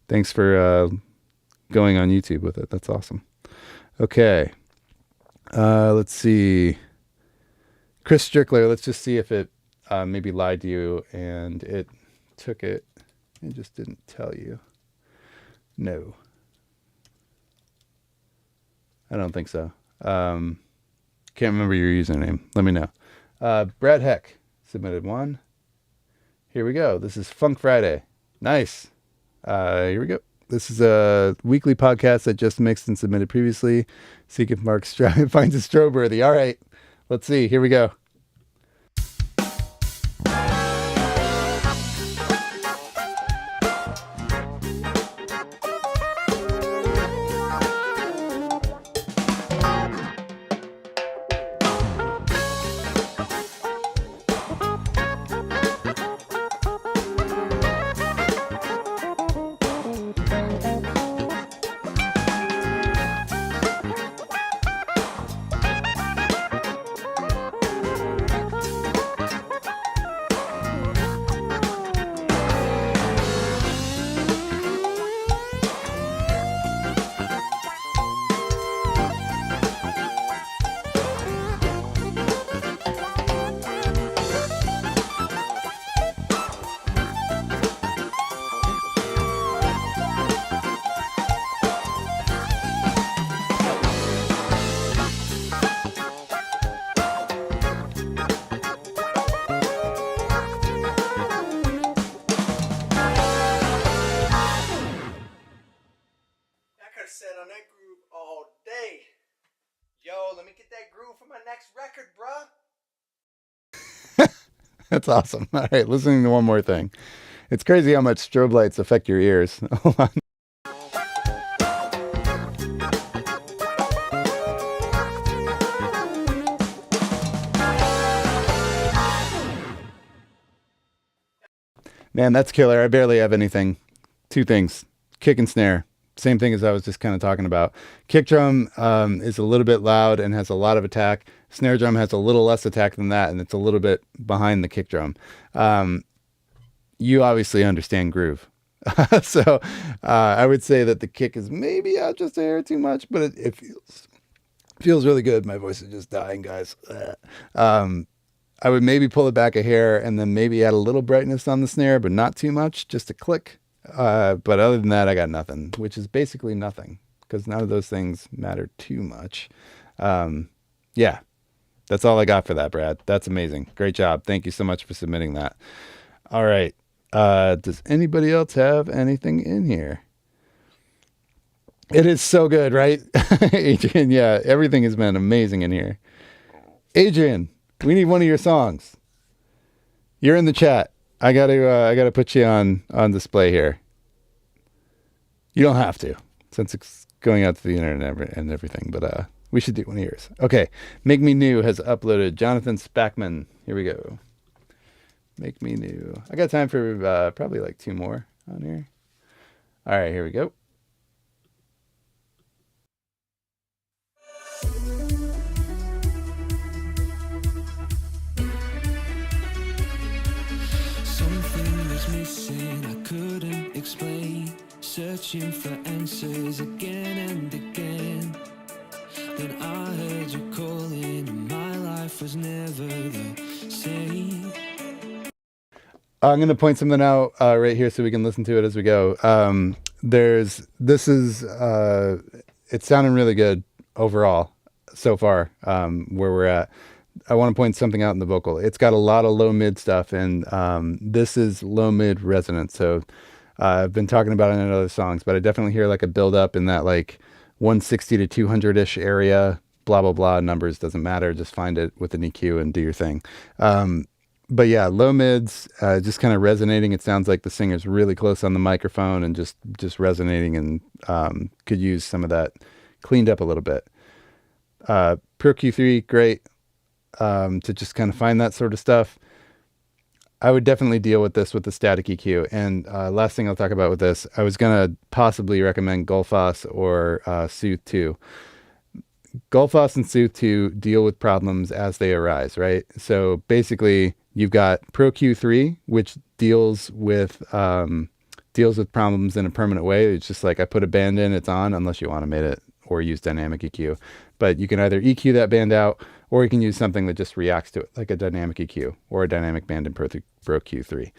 Thanks for going on YouTube with it. That's awesome. Okay. Let's see. Chris Strickler, let's just see if it maybe lied to you and it took it and just didn't tell you. No. I don't think so. Can't remember your username. Let me know. Brad Heck submitted one. Here we go. This is Funk Friday. Nice. Here we go. This is a weekly podcast that just mixed and submitted previously. See if Mark finds a strobe worthy. All right. Let's see. Here we go. Sit on that groove all day. Yo, let me get that groove for my next record, bruh. That's awesome. All right, listening to one more thing. It's crazy how much strobe lights affect your ears. Hold on. Man, that's killer. I barely have anything. Two things. Kick and snare. Same thing as I was just kind of talking about. Kick drum is a little bit loud and has a lot of attack. Snare drum has a little less attack than that, and it's a little bit behind the kick drum. You obviously understand groove. So I would say that the kick is maybe out just a hair too much, but it feels really good. My voice is just dying, guys. I would maybe pull it back a hair and then maybe add a little brightness on the snare, but not too much, just a click. But other than that, I got nothing, which is basically nothing because none of those things matter too much. Yeah, that's all I got for that, Brad. That's amazing. Great job. Thank you so much for submitting that. All right. Does anybody else have anything in here? It is so good, right? Adrian, yeah, everything has been amazing in here. Adrian, we need one of your songs. You're in the chat. I gotta put you on display here. You don't have to, since it's going out to the internet and everything, but we should do one of yours. Okay, Make Me New has uploaded Jonathan Spackman. Here we go. Make Me New. I got time for probably like 2 more on here. All right, here we go. Something was missing, I couldn't explain. Searching for answers again and again. Then I heard you calling, and my life was never the same. I'm going to point something out right here so we can listen to it as we go. It's sounding really good overall so far where we're at. I want to point something out in the vocal. It's got a lot of low mid stuff, and this is low mid resonance. So I've been talking about it in other songs, but I definitely hear like a build up in that like 160 to 200 ish area. Blah blah blah. Numbers doesn't matter. Just find it with an EQ and do your thing. But yeah, low mids, just kind of resonating. It sounds like the singer's really close on the microphone and just resonating, and could use some of that cleaned up a little bit. Pro Q3, great. To just kind of find that sort of stuff. I would definitely deal with this with the static EQ. And last thing I'll talk about with this, I was going to possibly recommend Gullfoss or Sooth 2. Gullfoss and Sooth 2 deal with problems as they arise, right? So basically, you've got Pro Q3, which deals with problems in a permanent way. It's just like I put a band in, it's on, unless you automate it or use dynamic EQ. But you can either EQ that band out, or you can use something that just reacts to it, like a dynamic EQ or a dynamic band in Pro Q3.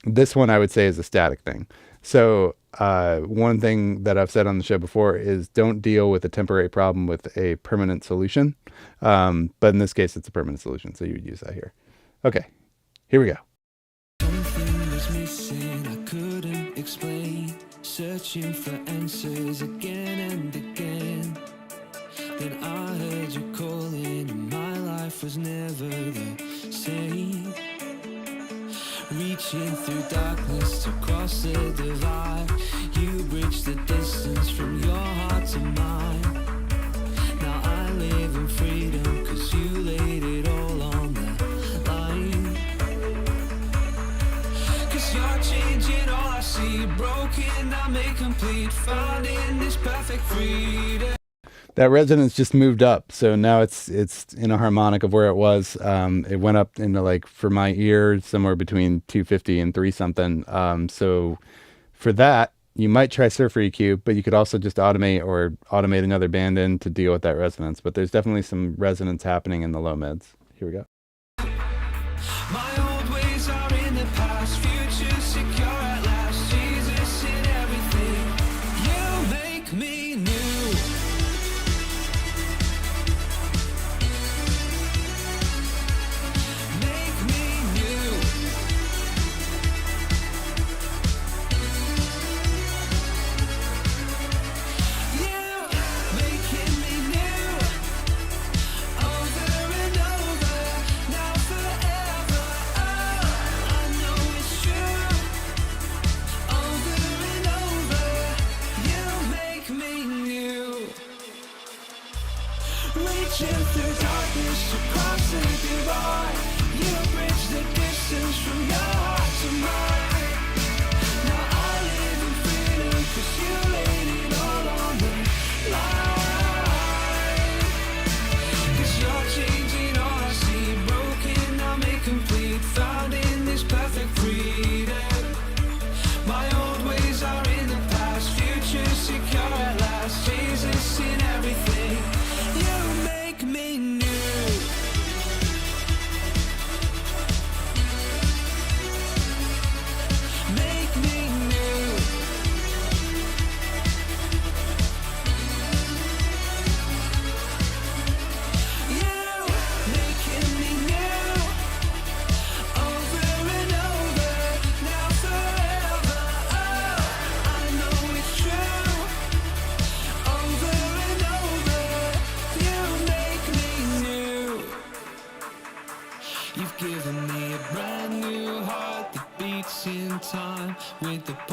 This one I would say is a static thing. So one thing that I've said on the show before is don't deal with a temporary problem with a permanent solution. But in this case, it's a permanent solution, so you would use that here. Okay, here we go. Something was missing, I couldn't explain. Searching for answers again and again. Then I heard you calling, and my life was never the same. Reaching through darkness to cross the divide. You bridged the distance from your heart to mine. Now I live in freedom, 'cause you laid it all on the line. 'Cause you're changing all I see. Broken, I make complete. Finding this perfect freedom. That resonance just moved up, so now it's in a harmonic of where it was. It went up into, like, for my ear, somewhere between 250 and 3 something. So for that, you might try Surfer EQ, but you could also just automate another band in to deal with that resonance. But there's definitely some resonance happening in the low mids. Here we go. My old ways are in the past, future secure at last. Jesus in everything, you make me new. Make me new. You making me new. Over and over, now forever.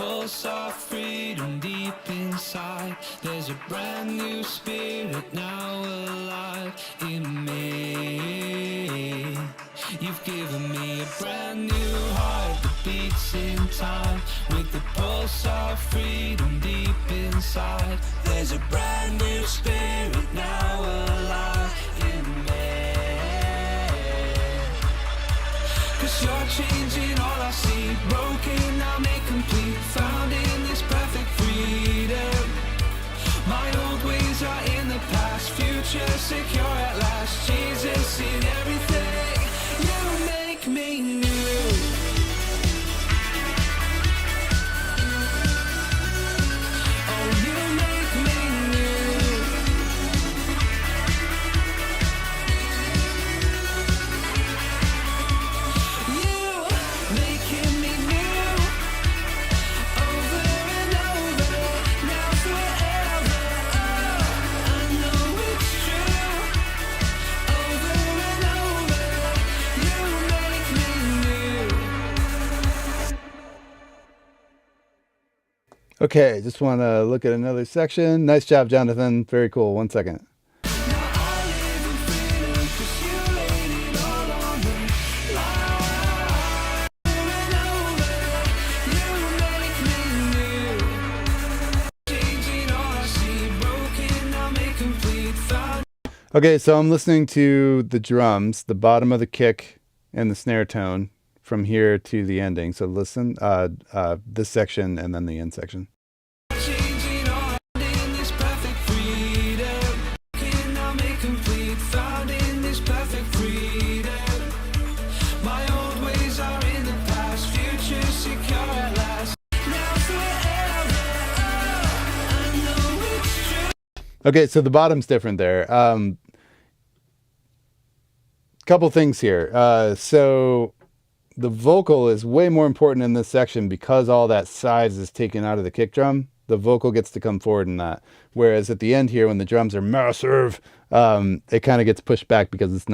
pulse of freedom deep inside. There's a brand new spirit now alive in me. You've given me a brand new heart that beats in time with the pulse of freedom deep inside. There's a brand new spirit now alive in me. 'Cause you're changing all I see, broken now made complete, found in this perfect freedom. My old ways are in the past, future secure at last. Jesus in everything, you make me new. Oh, you make me new. You making me new. Over and over, now forever. Oh, I know it's true. Over and over, you make me new. Okay, just want to look at another section. Nice job, Jonathan. Very cool. 1 second. Now I live in freedom 'cause you laid it all on the line. Over and over, you make me new. Changing all I see, broken now made complete, found. Okay, so I'm listening to the drums, the bottom of the kick and the snare tone from here to the ending. So listen, this section and then the end section. Changing all in this perfect freedom. Broken now made complete, found in this perfect freedom. My old ways are in the past, future secure at last. Now forever, oh, I know it's true. Okay, so the bottom's different there. Couple things here. So the vocal is way more important in this section because all that size is taken out of the kick drum. The vocal gets to come forward in that. Whereas at the end here, when the drums are massive, it kind of gets pushed back because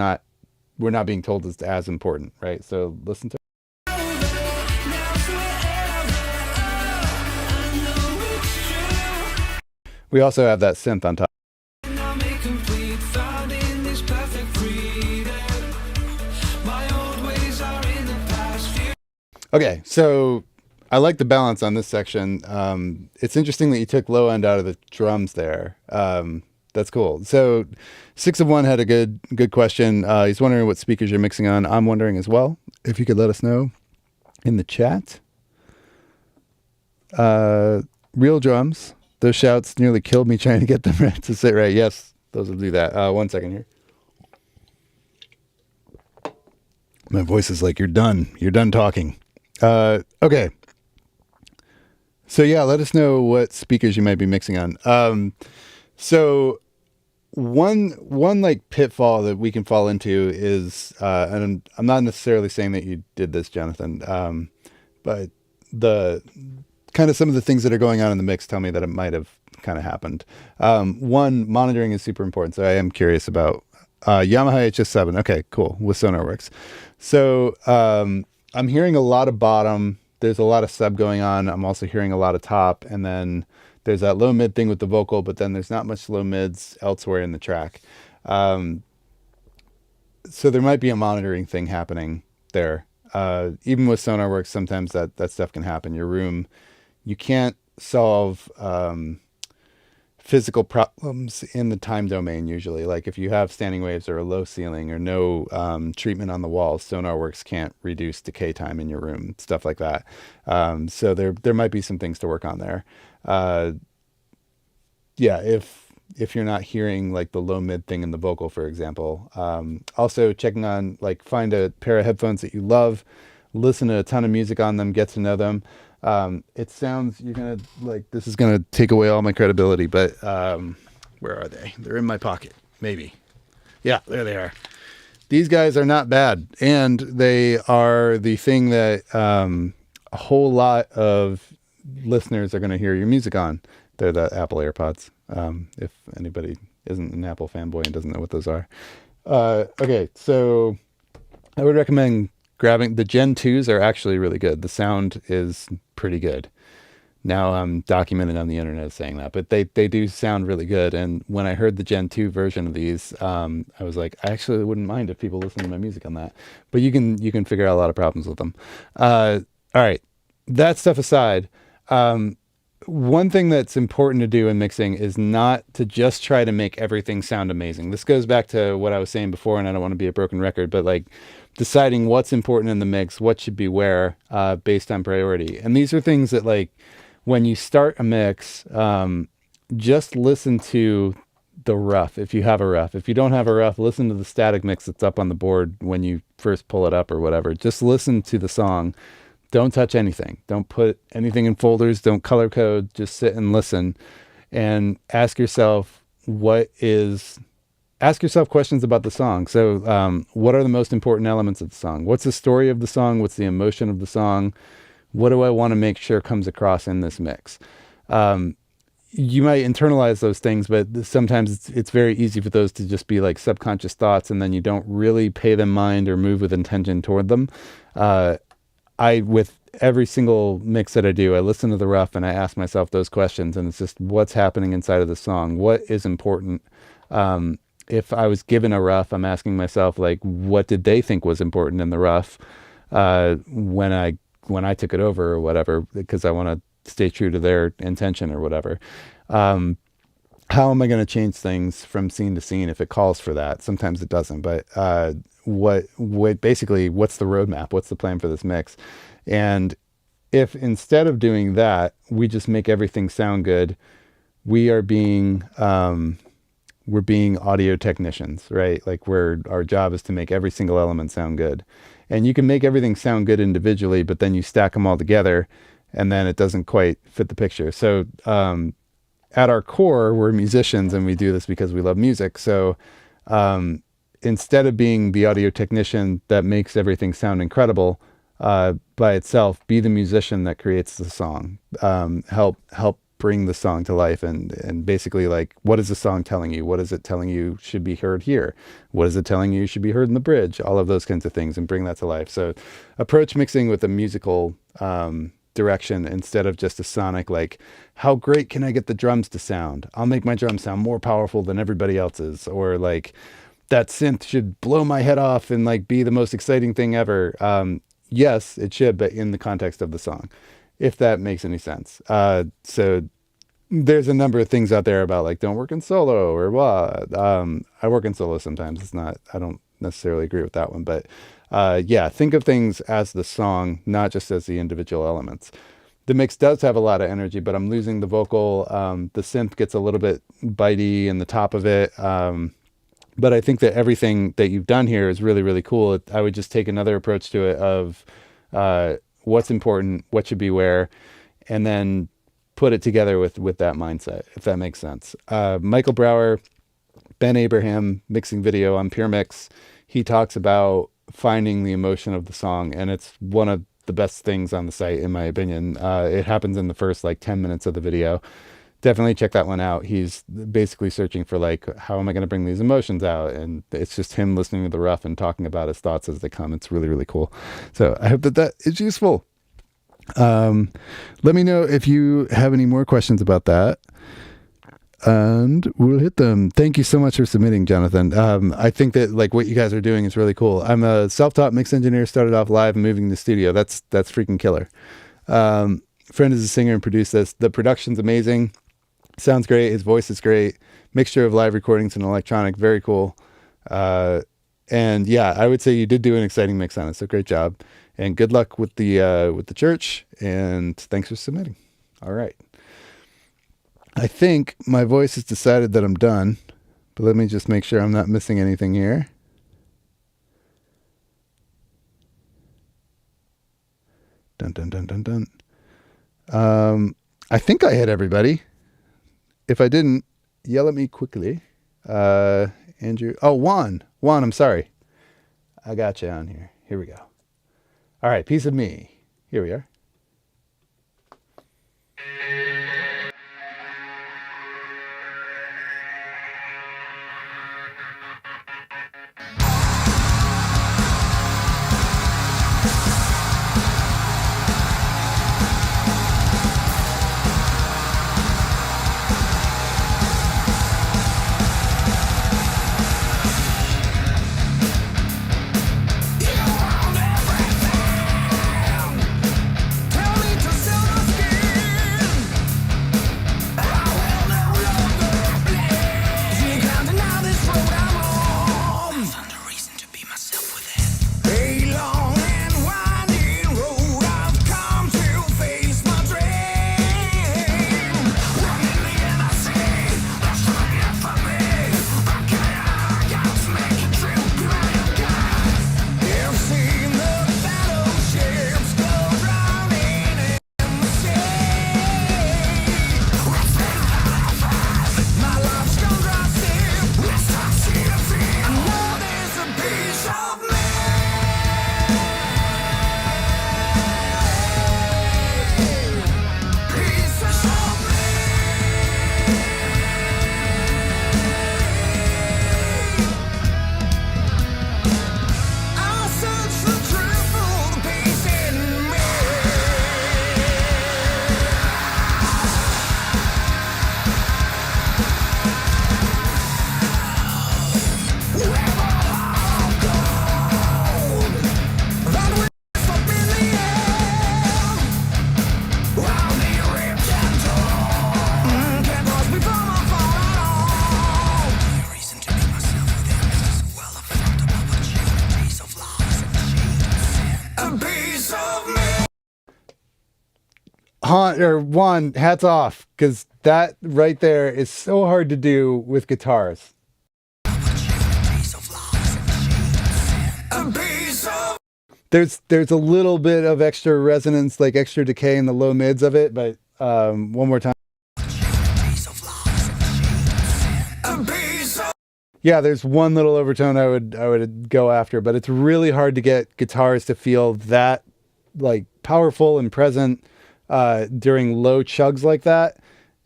we're not being told it's as important, right? So listen to. Now forever, oh, I know it's true. We also have that synth on top. Now made complete, found in this perfect freedom. My old ways are in the past, future. Okay, so I like the balance on this section. It's interesting that you took low end out of the drums there. That's cool. So 6 of 1 had a good question. He's wondering what speakers you're mixing on. I'm wondering as well. If you could let us know in the chat. Real drums. Those shouts nearly killed me trying to get them to sit right. Yes, those will do that. 1 second here. My voice is like, you're done. You're done talking. Okay. So yeah, let us know what speakers you might be mixing on. So one like pitfall that we can fall into is, and I'm not necessarily saying that you did this, Jonathan, but the kind of some of the things that are going on in the mix tell me that it might have kind of happened. One, monitoring is super important. So I am curious about Yamaha HS7. Okay, cool. With SonarWorks. So I'm hearing a lot of bottom. There's a lot of sub going on. I'm also hearing a lot of top. And then there's that low mid thing with the vocal, but then there's not much low mids elsewhere in the track. So there might be a monitoring thing happening there. Even with SonarWorks, sometimes that stuff can happen. Your room, you can't solve physical problems in the time domain usually. Like if you have standing waves or a low ceiling or no treatment on the walls, SonarWorks can't reduce decay time in your room, stuff like that. So there might be some things to work on there. Yeah, if you're not hearing like the low mid thing in the vocal, for example. Also checking on, like, find a pair of headphones that you love, listen to a ton of music on them, get to know them. It sounds, you're gonna like, this is gonna take away all my credibility, but where are they? They're in my pocket, maybe. Yeah, there they are. These guys are not bad, and they are the thing that a whole lot of listeners are going to hear your music on. They're the Apple AirPods. If anybody isn't an Apple fanboy and doesn't know what those are. Okay, so I would recommend grabbing the Gen 2s are actually really good. The sound is pretty good. now I'm documented on the internet saying that, but they do sound really good. And when I heard the Gen 2 version of these, I was like, I actually wouldn't mind if people listen to my music on that. But you can figure out a lot of problems with them. All right, that stuff aside, one thing that's important to do in mixing is not to just try to make everything sound amazing. This goes back to what I was saying before, and I don't want to be a broken record, but like deciding what's important in the mix, what should be where, based on priority. And these are things that, like, when you start a mix, just listen to the rough if you have a rough. If you don't have a rough, listen to the static mix that's up on the board when you first pull it up or whatever. Just listen to the song. Don't touch anything. Don't put anything in folders. Don't color code. Just sit and listen and ask yourself questions about the song. So what are the most important elements of the song? What's the story of the song? What's the emotion of the song? What do I want to make sure comes across in this mix? You might internalize those things, but sometimes it's very easy for those to just be like subconscious thoughts, and then you don't really pay them mind or move with intention toward them. With every single mix that I do, I listen to the rough and I ask myself those questions, and it's just what's happening inside of the song. What is important? If I was given a rough, I'm asking myself, like, what did they think was important in the rough when I took it over or whatever, because I want to stay true to their intention or whatever. How am I going to change things from scene to scene if it calls for that? Sometimes it doesn't, but basically, what's the roadmap? What's the plan for this mix? And if instead of doing that, we just make everything sound good, we're being audio technicians, right? Like our job is to make every single element sound good. And you can make everything sound good individually, but then you stack them all together and then it doesn't quite fit the picture. So at our core, we're musicians and we do this because we love music. So instead of being the audio technician that makes everything sound incredible by itself, be the musician that creates the song. Help bring the song to life and basically, like, what is the song telling you? What is it telling you should be heard here? What is it telling you should be heard in the bridge? All of those kinds of things, and bring that to life. So approach mixing with a musical direction instead of just a sonic, like, how great can I get the drums to sound? I'll make my drums sound more powerful than everybody else's, or like that synth should blow my head off and like be the most exciting thing ever. Yes, it should, but in the context of the song, if that makes any sense. So there's a number of things out there about, like, don't work in solo or what. I work in solo sometimes. I don't necessarily agree with that one, but yeah, think of things as the song, not just as the individual elements. The mix does have a lot of energy, but I'm losing the vocal. The synth gets a little bit bitey in the top of it. But I think that everything that you've done here is really, really cool. I would just take another approach to it of what's important, what should be where, and then put it together with that mindset, if that makes sense. Michael Brower, Ben Abraham mixing video on Puremix. He talks about finding the emotion of the song, and it's one of the best things on the site, in my opinion. It happens in the first 10 minutes of the video. Definitely check that one out. He's basically searching for, like, how am I going to bring these emotions out? And it's just him listening to the rough and talking about his thoughts as they come. It's really, really cool. So I hope that is useful. Let me know if you have any more questions about that, and we'll hit them. Thank you so much for submitting, Jonathan. I think that, like, what you guys are doing is really cool. I'm a self-taught mix engineer, started off live and moving to the studio. That's freaking killer. Friend is a singer and produced this. The production's amazing. Sounds great. His voice is great. Mixture of live recordings and electronic. Very cool. And yeah, I would say you did do an exciting mix on it. So great job, and good luck with the church. And thanks for submitting. All right. I think my voice has decided that I'm done, but let me just make sure I'm not missing anything here. Dun, dun, dun, dun, dun. I think I hit everybody. If I didn't, yell at me quickly. Andrew. Oh, Juan, I'm sorry. I got you on here. Here we go. All right. Piece of me. Here we are. Juan, hats off, because that right there is so hard to do with guitars. There's a little bit of extra resonance, like extra decay in the low mids of it, but one more time. Yeah, there's one little overtone I would go after, but it's really hard to get guitars to feel that like powerful and present during low chugs like that,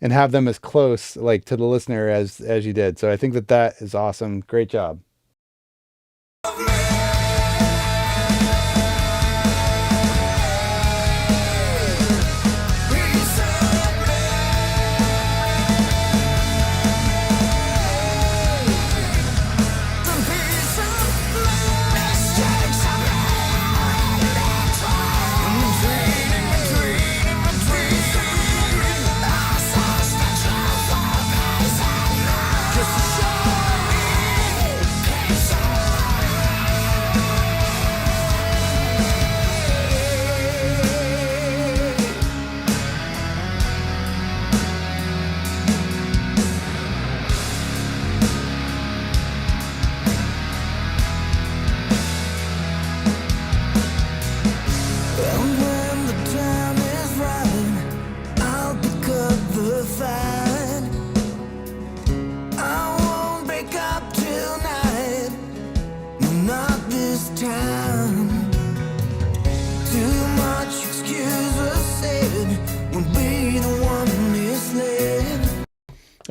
and have them as close like to the listener as you did. So I think that is awesome. Great job.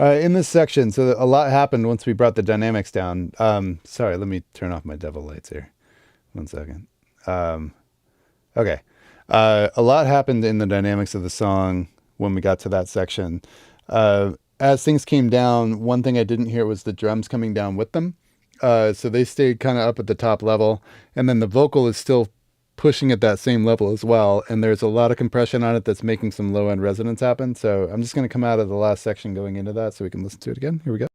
In this section, so a lot happened once we brought the dynamics down. Sorry, let me turn off my devil lights here. 1 second. Okay. A lot happened in the dynamics of the song when we got to that section. As things came down, one thing I didn't hear was the drums coming down with them. So they stayed kind of up at the top level, and then the vocal is still pushing at that same level as well, and there's a lot of compression on it that's making some low end resonance happen. So I'm just going to come out of the last section going into that so we can listen to it again. Here we go.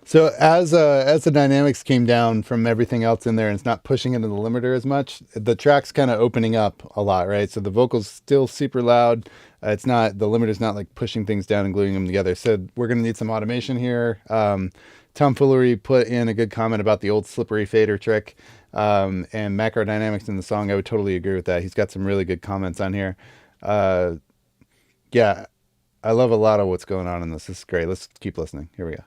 So as the dynamics came down from everything else in there, and it's not pushing into the limiter as much, the track's kind of opening up a lot, right? So the vocal's still super loud. It's not, the limiter's not like pushing things down and gluing them together. So we're going to need some automation here. Tomfoolery put in a good comment about the old slippery fader trick, and macro dynamics in the song. I would totally agree with that. He's got some really good comments on here. Yeah, I love a lot of what's going on in this. This is great. Let's keep listening. Here we go.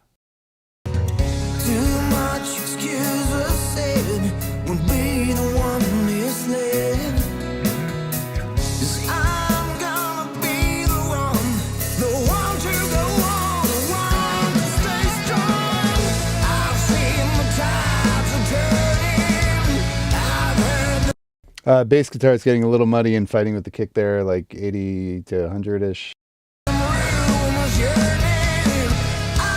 Too much excuse was said when we the one misled. 'Cause I'm gonna be the one to go on, the one to stay strong. I've seen the tides are turning. I've heard the Bass guitar is getting a little muddy and fighting with the kick there, like 80 to 100-ish. rumors yearning. I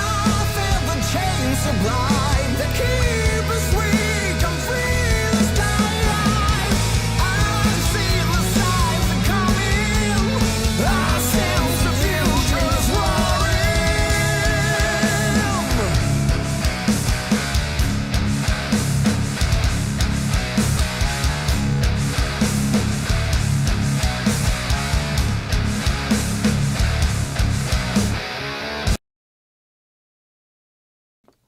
felt the chains sublime that keep us weak and free this daylight. I've seen the signs that come in. I sense the future's roaring.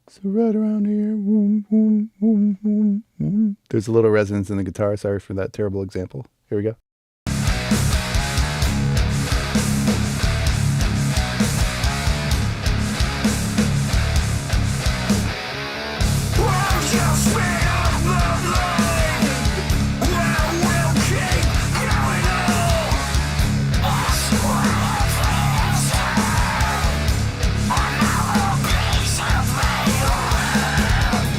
So right around here, boom, boom, boom, boom, boom. There's a little resonance in the guitar. Sorry for that terrible example. Here we go. Won't you spit off the blade? I will keep going on. I swear I've another piece of me.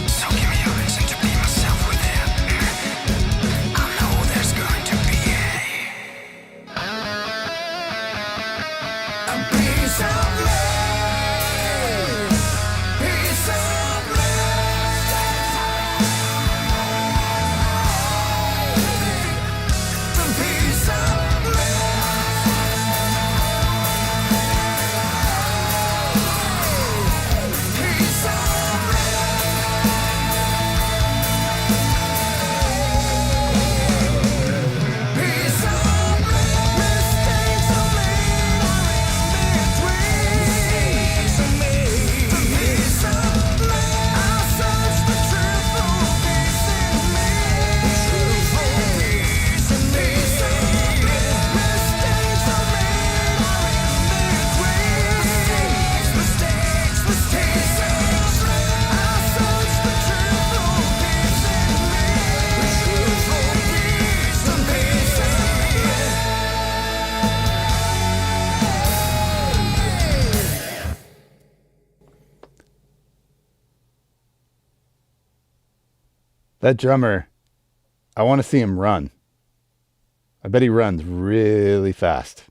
So give me a reason to be That drummer, I want to see him run. I bet he runs really fast.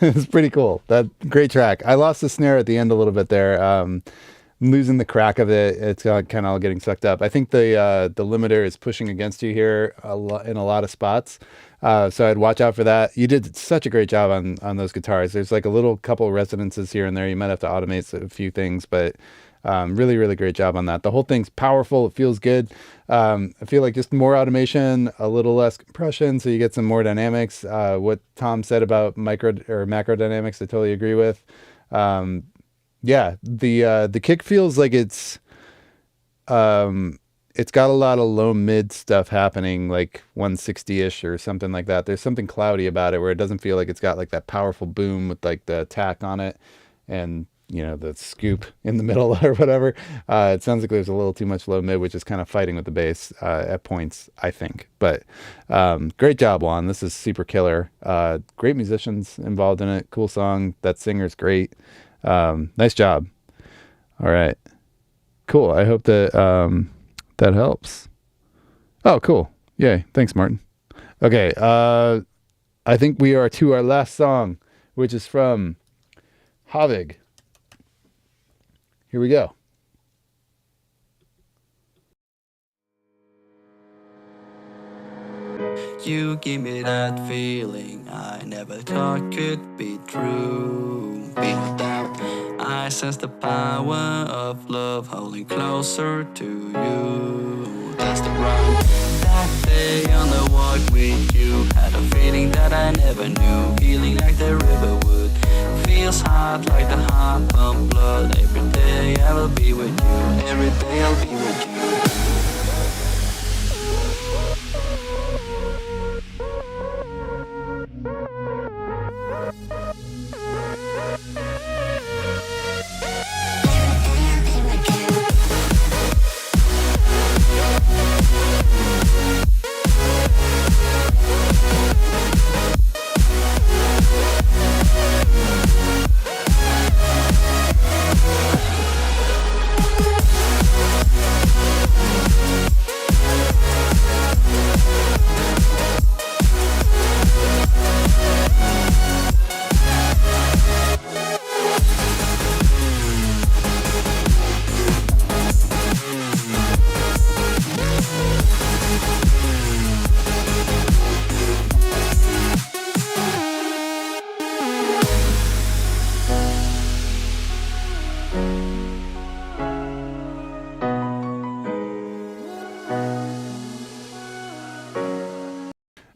It's pretty cool. That great track. I lost the snare at the end a little bit there. Losing the crack of it. It's kind of all getting sucked up. I think the limiter is pushing against you here in a lot of spots. So I'd watch out for that. You did such a great job on those guitars. There's like a little couple resonances here and there. You might have to automate a few things, but really, really great job on that. The whole thing's powerful. It feels good. I feel like just more automation, a little less compression, so you get some more dynamics. What Tom said about micro or macro dynamics, I totally agree with. Yeah, the kick feels like it's got a lot of low mid stuff happening, like 160-ish or something like that. There's something cloudy about it where it doesn't feel like it's got like that powerful boom with like the attack on it and the scoop in the middle or whatever. It sounds like there's a little too much low mid, which is kind of fighting with the bass at points, I think. But great job, Juan. This is super killer. Great musicians involved in it. Cool song. That singer's great. Nice job. All right. Cool. I hope that that helps. Oh, cool. Yay. Thanks, Martin. Okay. I think we are to our last song, which is from Havig. Here we go. You give me that feeling I never thought could be true. Be no doubt, I sense the power of love holding closer to you. That's the run. That day on the walk with you, had a feeling that I never knew. Feeling like the river would. Feels hot like the heart pump blood. Every day I will be with you. Every day I'll be with you.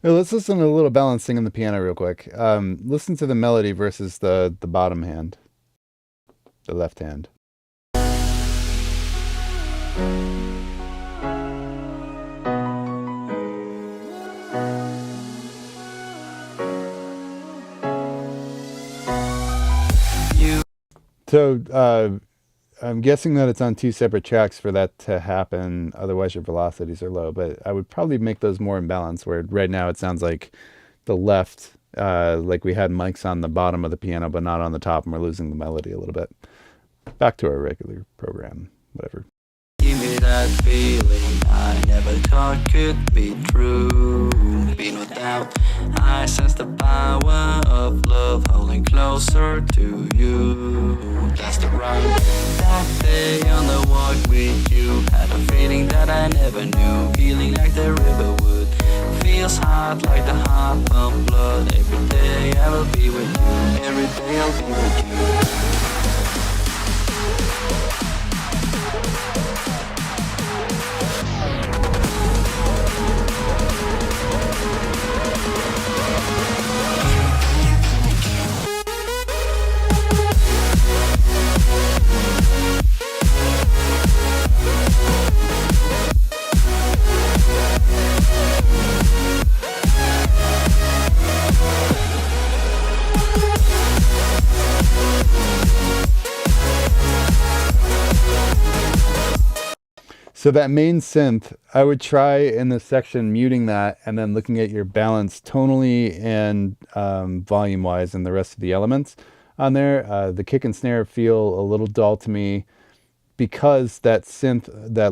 Well, let's listen to a little balancing on the piano real quick. Listen to the melody versus the bottom hand, the left hand. So I'm guessing that it's on two separate tracks for that to happen. Otherwise, your velocities are low. But I would probably make those more in balance. Where right now it sounds like the left, like we had mics on the bottom of the piano, but not on the top, and we're losing the melody a little bit. Back to our regular program, whatever. Give me that feeling I never thought could be true. Be no doubt, I sense the power of love holding closer to you. That's the run. That day on the walk with you, had a feeling that I never knew. Feeling like the river would. Feels hot like the heart pump blood. Every day I will be with you. Every day I'll be with you. So that main synth, I would try in the section muting that and then looking at your balance tonally and volume-wise and the rest of the elements on there. The kick and snare feel a little dull to me. because that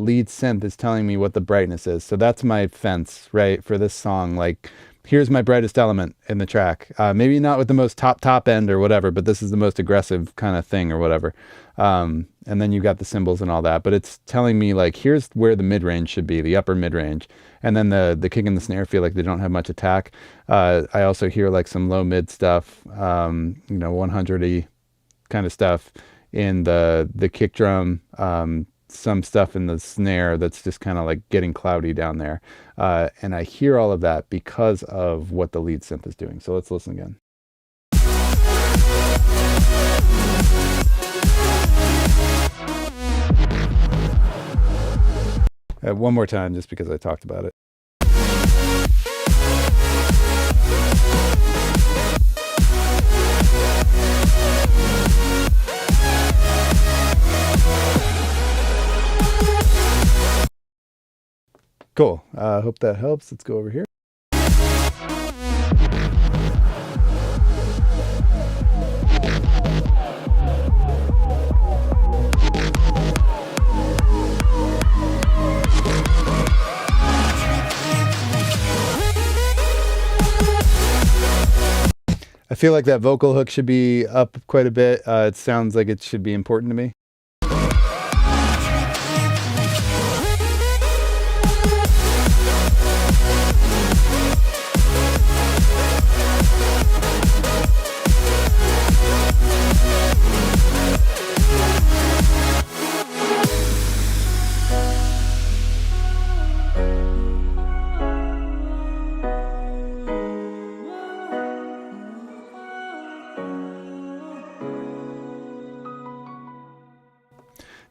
lead synth is telling me what the brightness is. So that's my fence, right, for this song. Like, here's my brightest element in the track. Maybe not with the most top end or whatever, but this is the most aggressive kind of thing or whatever. And then you got the cymbals and all that, but it's telling me like, here's where the mid range should be, the upper mid range. And then the kick and the snare feel like they don't have much attack. I also hear like some low mid stuff, 100-y kind of stuff in the kick drum, some stuff in the snare that's just kind of like getting cloudy down there. And I hear all of that because of what the lead synth is doing. So let's listen again. One more time, just because I talked about it. Cool. Hope that helps. Let's go over here. I feel like that vocal hook should be up quite a bit. It sounds like it should be important to me.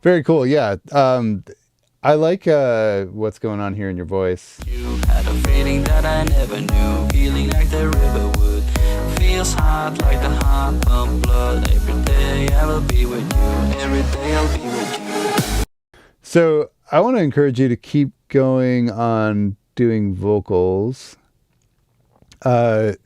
Very cool. Yeah. I like what's going on here in your voice. You had a feeling that I never knew, healing like the river would. Feels hot like the heart pump blood. Every day I will be with you. Every day I'll be with you. So I want to encourage you to keep going on doing vocals. I'm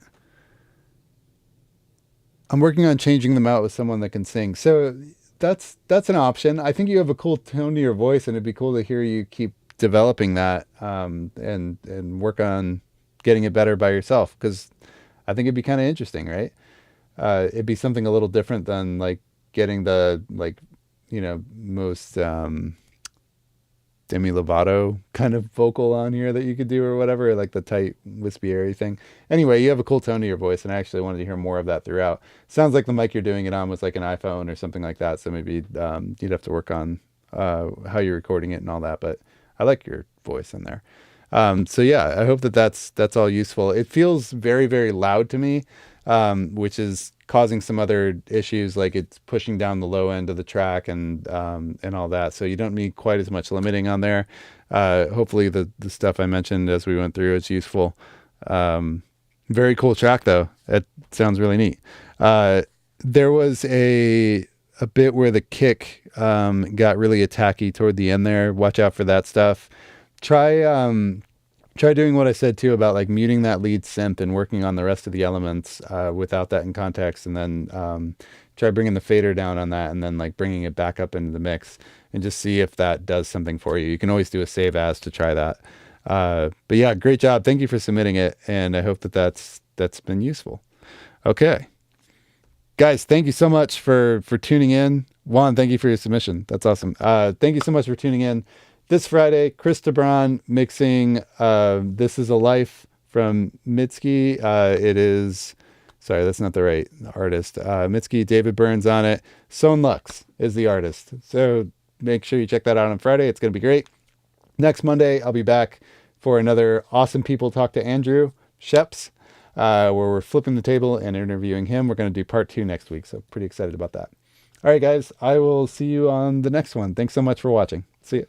working on changing them out with someone that can sing. So that's an option. I think you have a cool tone to your voice, and it'd be cool to hear you keep developing that, and work on getting it better by yourself, because I think it'd be kind of interesting, right? It'd be something a little different than like getting the most Demi Lovato kind of vocal on here that you could do or whatever, like the tight wispy airy thing. Anyway, you have a cool tone to your voice, and I actually wanted to hear more of that throughout. Sounds like the mic you're doing it on was like an iPhone or something like that, so maybe you'd have to work on how you're recording it and all that, but I like your voice in there. So yeah, I hope that's all useful. It feels very, very loud to me, which is causing some other issues, like it's pushing down the low end of the track and all that. So you don't need quite as much limiting on there. Hopefully the stuff I mentioned as we went through is useful. Very cool track though. It sounds really neat. There was a bit where the kick got really attacky toward the end there. Watch out for that stuff. Try doing what I said too about like muting that lead synth and working on the rest of the elements without that in context, and then try bringing the fader down on that, and then like bringing it back up into the mix, and just see if that does something for you. You can always do a save as to try that. But yeah, great job. Thank you for submitting it, and I hope that's been useful. Okay, guys, thank you so much for tuning in. Juan, thank you for your submission. That's awesome. Thank you so much for tuning in. This Friday, Chris DeBron mixing This Is a Life from Mitski. It is, sorry, that's not the right artist. Mitski, David Burns on it. Son Lux is the artist. So make sure you check that out on Friday. It's going to be great. Next Monday, I'll be back for another Awesome People Talk to Andrew Sheps, where we're flipping the table and interviewing him. We're going to do part 2 next week, so pretty excited about that. All right, guys, I will see you on the next one. Thanks so much for watching. See you.